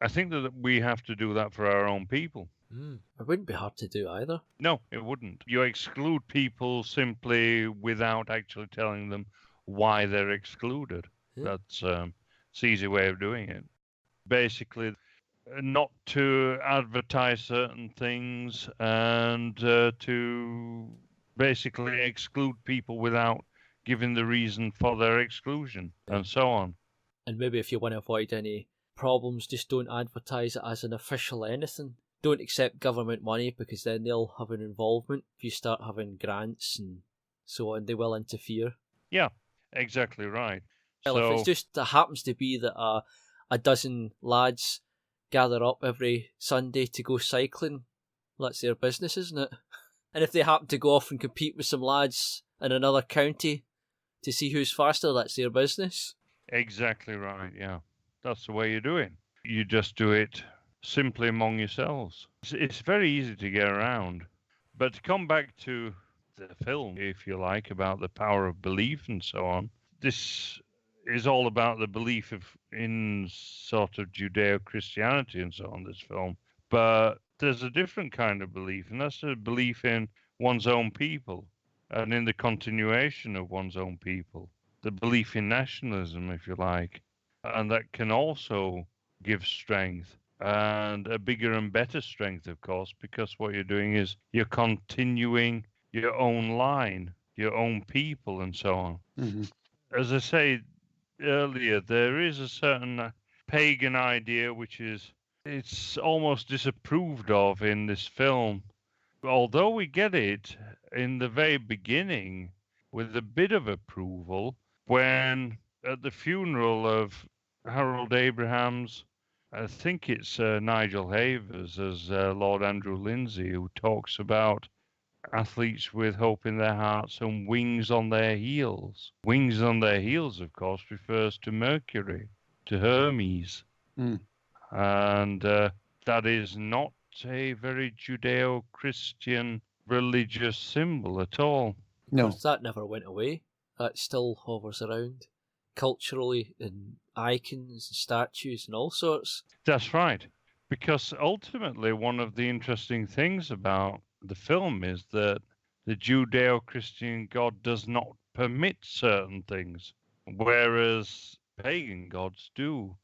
I think that we have to do that for our own people. It wouldn't be hard to do either. No, it wouldn't. You exclude people simply without actually telling them why they're excluded. Yeah. That's an easy way of doing it. Basically, not to advertise certain things and to basically exclude people without giving the reason for their exclusion and so on. And maybe if you want to avoid any problems, just don't advertise it as an official anything. Don't accept government money because then they'll have an involvement. If you start having grants and so on, they will interfere. Yeah, exactly right. Well, if it's just it happens to be that a dozen lads gather up every Sunday to go cycling, that's their business, isn't it? And if they happen to go off and compete with some lads in another county to see who's faster, that's their business. Exactly right, yeah. That's the way you do it. You just do it simply among yourselves. It's very easy to get around. But to come back to the film, if you like, about the power of belief and so on, this is all about the belief in sort of Judeo-Christianity and so on, this film. But there's a different kind of belief, and that's a belief in one's own people and in the continuation of one's own people. The belief in nationalism, if you like. And that can also give strength, and a bigger and better strength, of course, because what you're doing is you're continuing your own line, your own people, and so on. Mm-hmm. As I say earlier, there is a certain pagan idea which it's almost disapproved of in this film, although we get it in the very beginning with a bit of approval when at the funeral of Harold Abrahams, I think it's Nigel Havers as Lord Andrew Lindsay, who talks about athletes with hope in their hearts and wings on their heels. Wings on their heels, of course, refers to Mercury, to Hermes. And that is not a very Judeo-Christian religious symbol at all. No. That never went away. That still hovers around culturally in icons and statues and all sorts. That's right. Because ultimately one of the interesting things about the film is that the Judeo-Christian God does not permit certain things, whereas pagan gods do.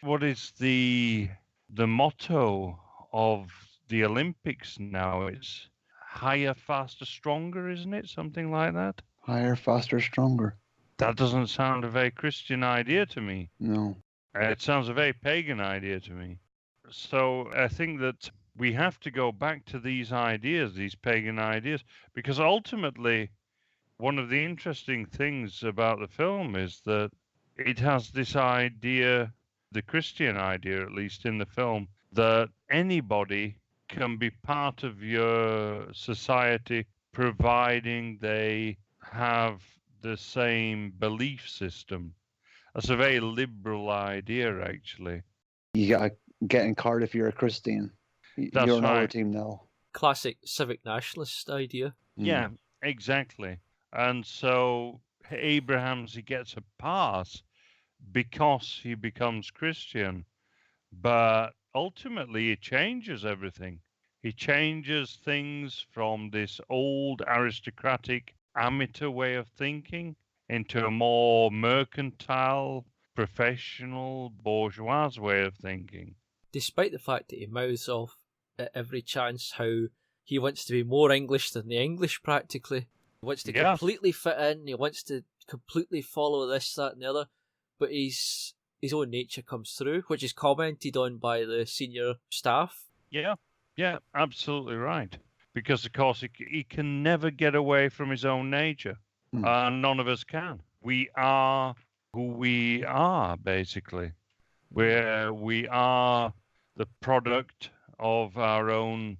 What is the motto of the Olympics now? It's higher, faster, stronger, isn't it? Something like that? Higher, faster, stronger. That doesn't sound a very Christian idea to me. No. It sounds a very pagan idea to me. So I think that we have to go back to these ideas, these pagan ideas, because ultimately, one of the interesting things about the film is that it has this idea, the Christian idea at least in the film, that anybody can be part of your society providing they have the same belief system. That's a very liberal idea, actually. You gotta get in card if you're a Christian. That's You're on our right. team now. Classic civic nationalist idea. Yeah, exactly. And so Abrahams, he gets a pass because he becomes Christian, but ultimately he changes everything. He changes things from this old aristocratic amateur way of thinking into a more mercantile, professional, bourgeois way of thinking. Despite the fact that he mouths off at every chance how he wants to be more English than the English practically. He wants to completely fit in, he wants to completely follow this, that and the other, but his own nature comes through, which is commented on by the senior staff. Yeah, absolutely right. Because, of course, he can never get away from his own nature. None of us can. We are who we are, basically. We are the product of our own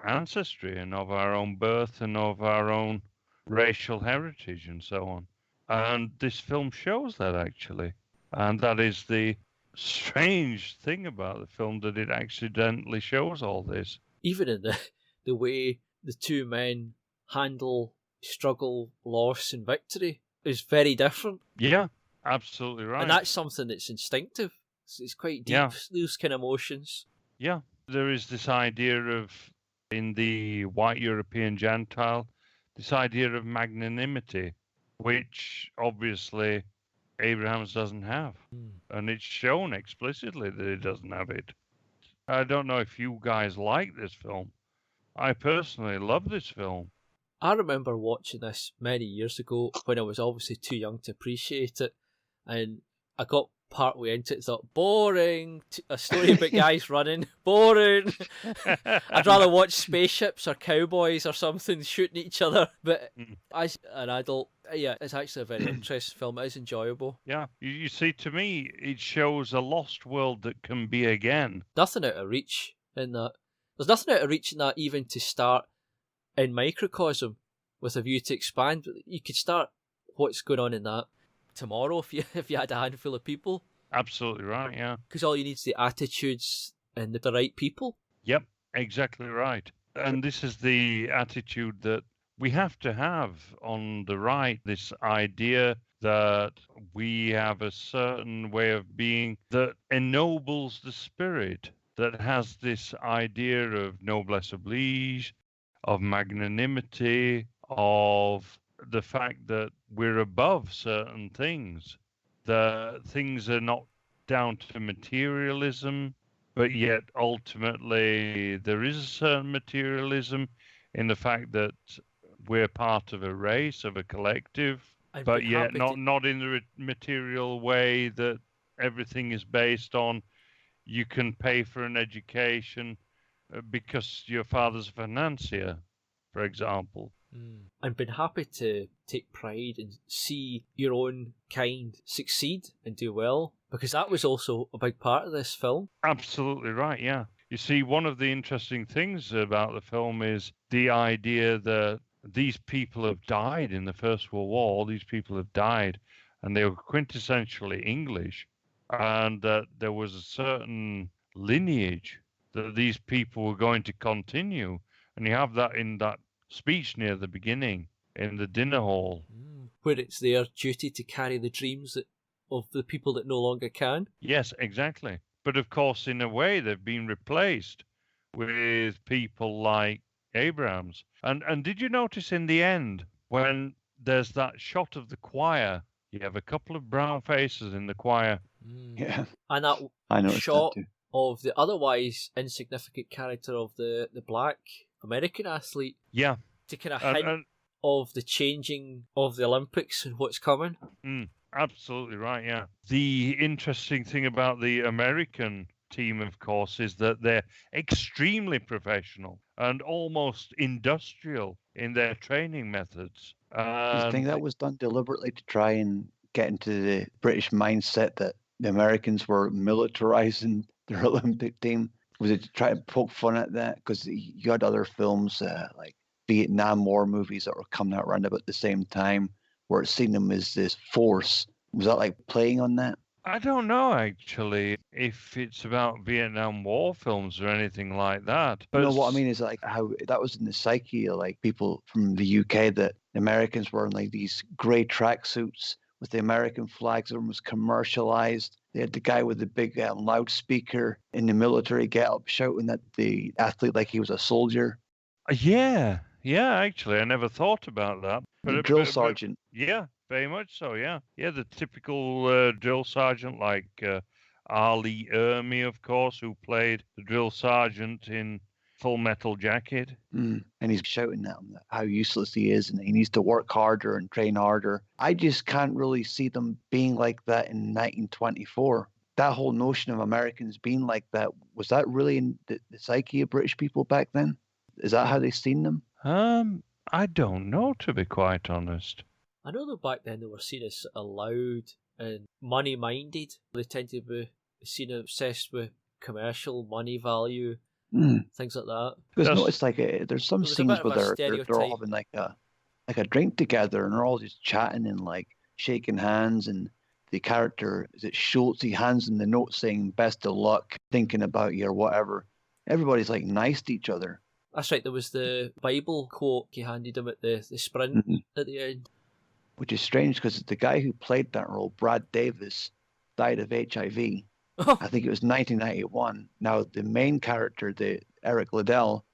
ancestry and of our own birth and of our own racial heritage and so on. And this film shows that, actually. And that is the strange thing about the film, that it accidentally shows all this. Even in the way the two men handle struggle, loss and victory is very different. Yeah, absolutely right. And that's something that's instinctive. It's quite deep, those kind of emotions. Yeah, there is this idea of, in the white European Gentile, this idea of magnanimity, which obviously Abrahams doesn't have. And it's shown explicitly that he doesn't have it. I don't know if you guys like this film. I personally love this film. I remember watching this many years ago when I was obviously too young to appreciate it. And I got partway into it and thought, boring, a story about guys running, boring. I'd rather watch spaceships or cowboys or something shooting each other. But as an adult, yeah, it's actually a very interesting film. It is enjoyable. Yeah, you see, to me, it shows a lost world that can be again. Nothing out of reach in that. There's nothing out of reach in that even to start in microcosm with a view to expand. You could start what's going on in that tomorrow if you had a handful of people. Absolutely right, yeah. Because all you need is the attitudes and the right people. Yep, exactly right. And this is the attitude that we have to have on the right, this idea that we have a certain way of being that ennobles the spirit, that has this idea of noblesse oblige, of magnanimity, of the fact that we're above certain things. The things are not down to materialism, but yet ultimately there is a certain materialism in the fact that we're part of a race, of a collective, but yet not in the material way that everything is based on. You can pay for an education because your father's a financier, for example. And been happy to take pride and see your own kind succeed and do well, because that was also a big part of this film. Absolutely right, yeah. You see, one of the interesting things about the film is the idea that these people have died in the First World War. All these people have died, and they were quintessentially English, and that there was a certain lineage that these people were going to continue. And you have that in that speech near the beginning in the dinner hall, where it's their duty to carry the dreams of the people that no longer can. Yes, exactly. But of course, in a way, they've been replaced with people like Abrahams. And did you notice in the end, when there's that shot of the choir, you have a couple of brown faces in the choir? Yeah. And that shot of the otherwise insignificant character of the black American athlete. Yeah. To kind of hint of the changing of the Olympics and what's coming. Absolutely right, yeah. The interesting thing about the American team, of course, is that they're extremely professional and almost industrial in their training methods. Do you think that was done deliberately to try and get into the British mindset that the Americans were militarizing their Olympic team? Was it to try to poke fun at that? Because you had other films like Vietnam War movies that were coming out around about the same time, where it's seen them as this force. Was that like playing on that? I don't know, actually, if it's about Vietnam War films or anything like that. But no, what I mean is like how that was in the psyche of like people from the UK, that the Americans were in like these grey tracksuits with the American flags. Everyone was commercialized. They had the guy with the big loudspeaker in the military get-up shouting at the athlete like he was a soldier. Yeah, actually, I never thought about that. The drill sergeant. Yeah, very much so, yeah. Yeah, the typical drill sergeant like Ali Ermey, of course, who played the drill sergeant in Full Metal Jacket. And he's shouting at him how useless he is and he needs to work harder and train harder. I just can't really see them being like that in 1924. That whole notion of Americans being like that, was that really in the psyche of British people back then? Is that how they seen them? I don't know, to be quite honest. I know that back then they were seen as loud and money-minded. They tend to be seen obsessed with commercial money value, things like that. Because notice like there's some scenes where they're all having like a drink together and they're all just chatting and like shaking hands, and the character, is it Schultz, he hands him the note saying best of luck, thinking about you or whatever. Everybody's like nice to each other. That's right, there was the Bible quote he handed him at the sprint at the end. Which is strange because the guy who played that role, Brad Davis, died of HIV. I think it was 1991. Now, the main character, the Eric Liddell,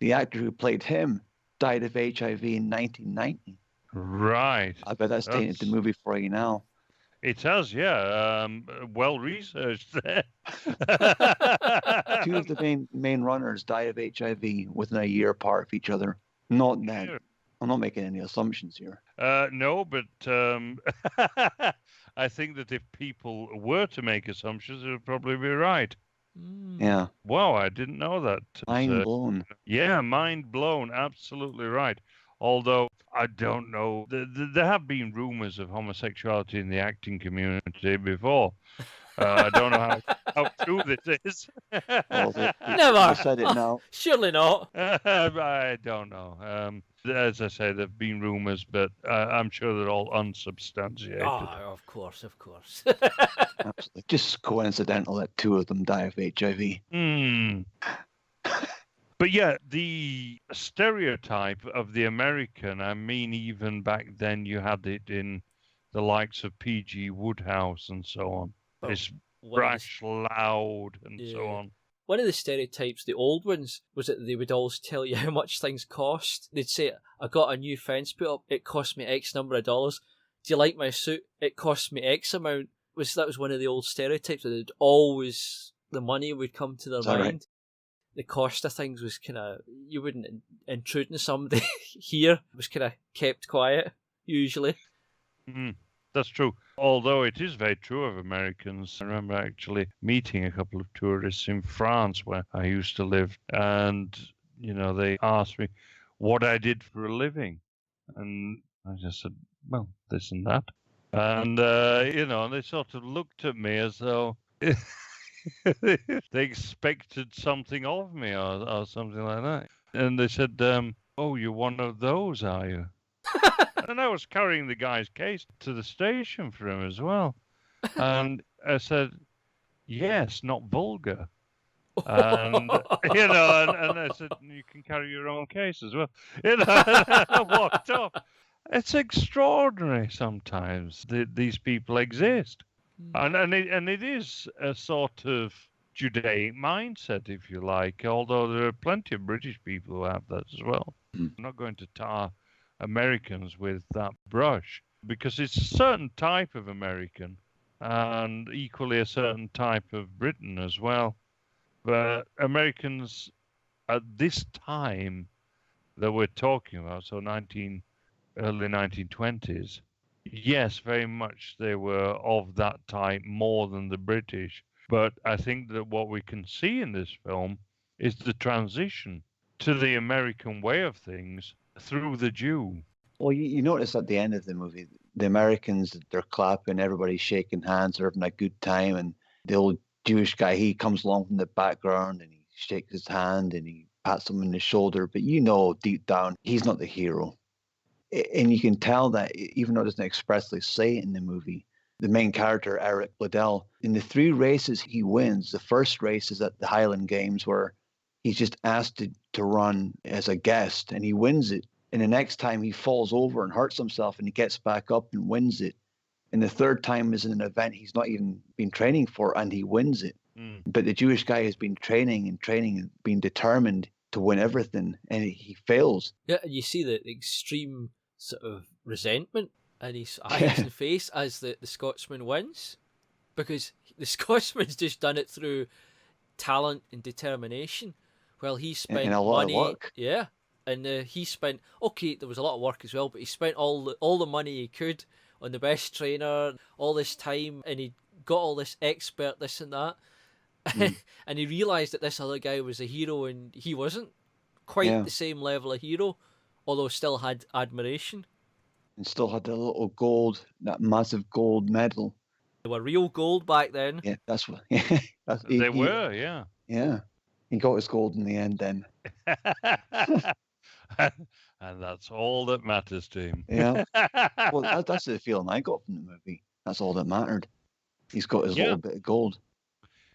the actor who played him, died of HIV in 1990. Right. I bet that's tainted the movie for you now. It has, yeah. Well researched there. Two of the main runners died of HIV within a year apart of each other. Not that. Sure. I'm not making any assumptions here. No, but I think that if people were to make assumptions, it would probably be right. Yeah. Wow, I didn't know that. Mind blown. Yeah, mind blown. Absolutely right. Although, I don't know. There have been rumors of homosexuality in the acting community before. I don't know how true this is. Never. I said it now. Surely not. I don't know. As I say, there have been rumors, but I'm sure they're all unsubstantiated. Oh, of course. Absolutely. Just coincidental that two of them die of HIV. But yeah, the stereotype of the American, I mean, even back then you had it in the likes of P.G. Wodehouse and so on. It's brash, loud, and so on. One of the stereotypes, the old ones, was that they would always tell you how much things cost. They'd say, I got a new fence put up, it cost me X number of dollars. Do you like my suit? It cost me X amount. That was one of the old stereotypes, that the money would come to their mind. Right? The cost of things was kind of, you wouldn't intrude on somebody here. It was kind of kept quiet, usually. That's true. Although it is very true of Americans. I remember actually meeting a couple of tourists in France where I used to live. And, they asked me what I did for a living. And I just said, well, this and that. And, they sort of looked at me as though they expected something of me or something like that. And they said, oh, you're one of those, are you? And I was carrying the guy's case to the station for him as well. And I said, yes, not vulgar. And, and I said, you can carry your own case as well. And I walked off. It's extraordinary sometimes that these people exist. And it is a sort of Judaic mindset, if you like, although there are plenty of British people who have that as well. I'm not going to tar Americans with that brush, because it's a certain type of American and equally a certain type of Britain as well. But Americans at this time that we're talking about, so 19 early 1920s, yes, very much they were of that type more than the British. But I think that what we can see in this film is the transition to the American way of things through the Jew. Well, you notice at the end of the movie, the Americans, they're clapping, everybody's shaking hands, they're having a good time. And the old Jewish guy, he comes along from the background and he shakes his hand and he pats him on the shoulder. But you know, deep down, he's not the hero. And you can tell that, even though it doesn't expressly say it in the movie, the main character, Eric Liddell, in the 3 races he wins, the first race is at the Highland Games where he's just asked to run as a guest and he wins it. And the next time he falls over and hurts himself and he gets back up and wins it. And the third time is in an event he's not even been training for and he wins it. But the Jewish guy has been training and been determined to win everything and he fails. Yeah, and you see the extreme sort of resentment in his eyes and face as the Scotsman wins. Because the Scotsman's just done it through talent and determination. Well, he spent and a lot money. of work. Yeah. And he spent, okay, there was a lot of work as well, but he spent all the money he could on the best trainer, all this time, and he got all this expert, this and that. And he realised that this other guy was a hero and he wasn't quite the same level of hero, although still had admiration. And still had the little gold, that massive gold medal. They were real gold back then. Yeah, that's what. They were, yeah. Yeah. He got his gold in the end then. And that's all that matters to him. Yeah. Well, that's the feeling I got from the movie. That's all that mattered. He's got his little bit of gold.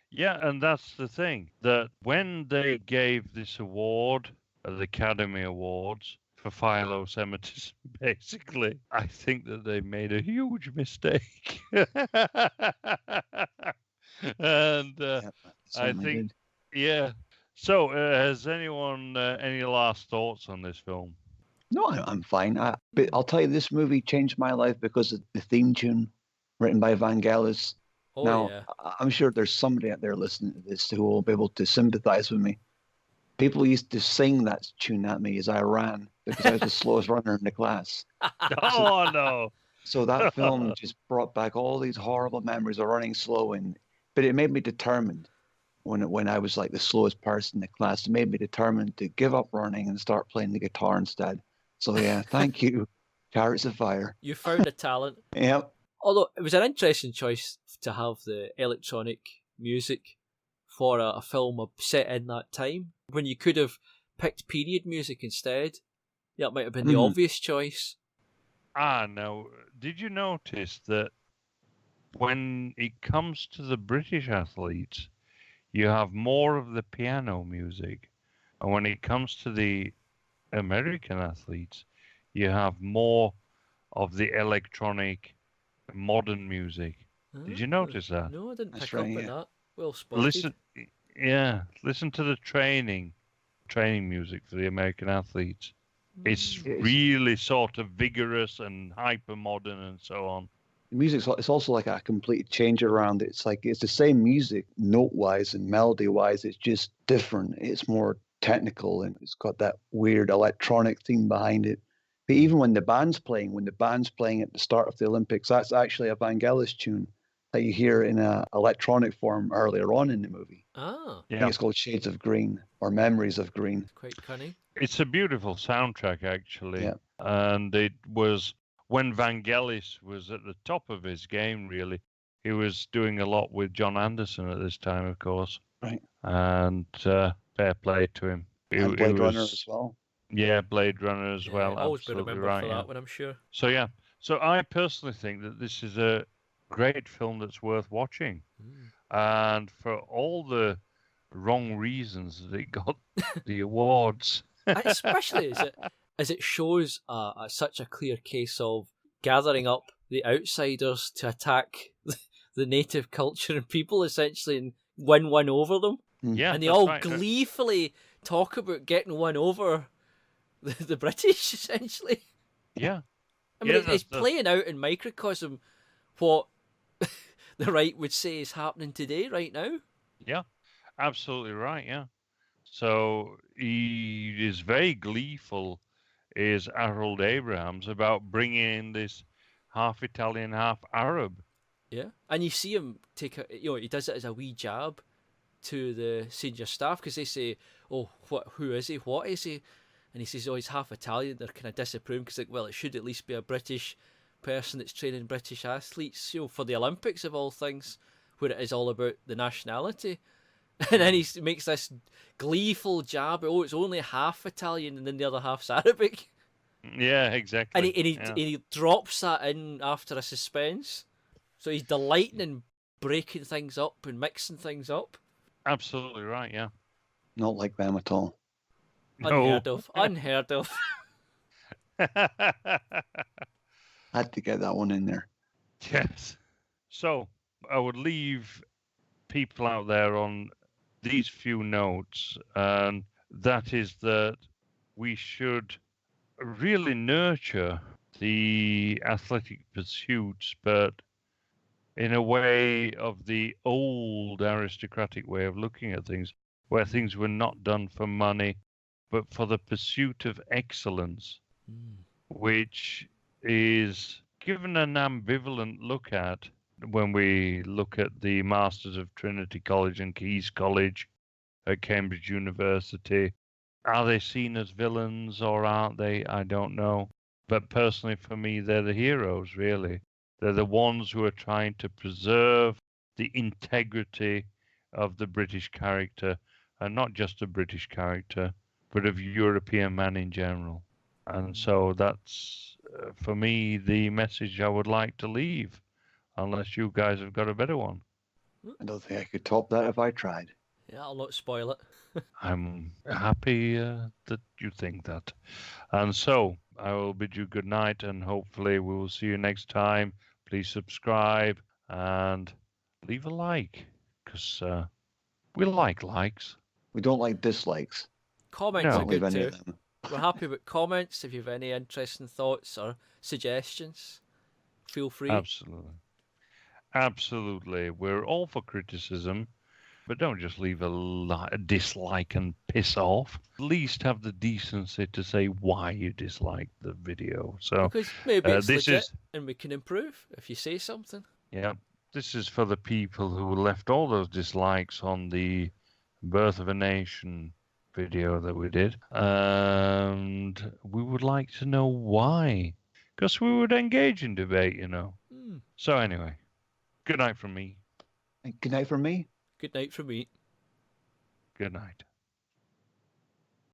Yeah, and that's the thing, that when they gave this award, the Academy Awards, for philo-Semitism, basically, I think that they made a huge mistake. And I think, So, has anyone any last thoughts on this film? No, I'm fine. But I'll tell you, this movie changed my life because of the theme tune written by Vangelis. Oh, now, yeah. I'm sure there's somebody out there listening to this who will be able to sympathize with me. People used to sing that tune at me as I ran because I was the slowest runner in the class. Oh, no. So that film just brought back all these horrible memories of running slow, but it made me determined. When I was like the slowest person in the class, it made me determined to give up running and start playing the guitar instead. So yeah, thank you, Chariots of Fire. You found a talent. Yep. Although it was an interesting choice to have the electronic music for a film set in that time, when you could have picked period music instead. That might have been the obvious choice. Now, did you notice that when it comes to the British athletes, you have more of the piano music, and when it comes to the American athletes, you have more of the electronic modern music. Did you notice that? No, I didn't pick up on that. Well spotted. Listen to the training music for the American athletes. It's really sort of vigorous and hyper modern and so on. The music, it's also like a complete change around. It's like it's the same music note wise and melody wise. It's just different. It's more technical and it's got that weird electronic theme behind it. But even when the band's playing at the start of the Olympics, that's actually a Vangelis tune that you hear in an electronic form earlier on in the movie. Ah. I think it's called Shades of Green or Memories of Green. Quite cunning. It's a beautiful soundtrack, actually. Yeah. And it was when Vangelis was at the top of his game, really. He was doing a lot with John Anderson at this time, of course. Right. And fair play to him. And Blade Runner as well. Yeah, Blade Runner as well. Always been Absolutely remembered right. for that one, I'm sure. So, yeah. So I personally think that this is a great film that's worth watching. And for all the wrong reasons that it got the awards. Especially as it shows such a clear case of gathering up the outsiders to attack the native culture and people, essentially, and win one over them. Yeah, and they all gleefully talk about getting one over the British, essentially. Yeah. I mean, it's playing out in microcosm what the right would say is happening today, right now. Yeah, absolutely right, yeah. So he is very gleeful is Harold Abrahams about bringing in this half Italian, half Arab. Yeah, and you see him take he does it as a wee jab to the senior staff because they say, "Oh, who is he? What is he?" And he says, "Oh, he's half Italian." They're kind of disapproving because, like, well, it should at least be a British person that's training British athletes, for the Olympics of all things, where it is all about the nationality. And then he makes this gleeful jab. Oh, it's only half Italian, and then the other half's Arabic. Yeah, exactly. And he drops that in after a suspense. So he's delighting in breaking things up and mixing things up. Absolutely right, yeah. Not like them at all. Unheard of. Unheard of. Had to get that one in there. Yes. So I would leave people out there on these few notes, and that is that we should really nurture the athletic pursuits, but in a way of the old aristocratic way of looking at things, where things were not done for money, but for the pursuit of excellence, which is given an ambivalent look at when we look at the Masters of Trinity College and King's College at Cambridge University. Are they seen as villains or aren't they? I don't know. But personally, for me, they're the heroes, really. They're the ones who are trying to preserve the integrity of the British character, and not just the British character, but of European man in general. And so that's, for me, the message I would like to leave, unless you guys have got a better one. I don't think I could top that if I tried. Yeah, I'll not spoil it. I'm happy that you think that. And so I will bid you good night, and hopefully we will see you next time. Please subscribe and leave a like, because we like likes. We don't like dislikes. Comments No. are good Leave any too. of them. We're happy with comments. If you have any interesting thoughts or suggestions, feel free. Absolutely. We're all for criticism, but don't just leave a dislike and piss off. At least have the decency to say why you dislike the video. So Because maybe it's this legit is, and we can improve if you say something. yeah, this is for the people who left all those dislikes on the Birth of a Nation video that we did, and we would like to know why, because we would engage in debate, So anyway, good night from me. Good night from me. Good night from me. Good night.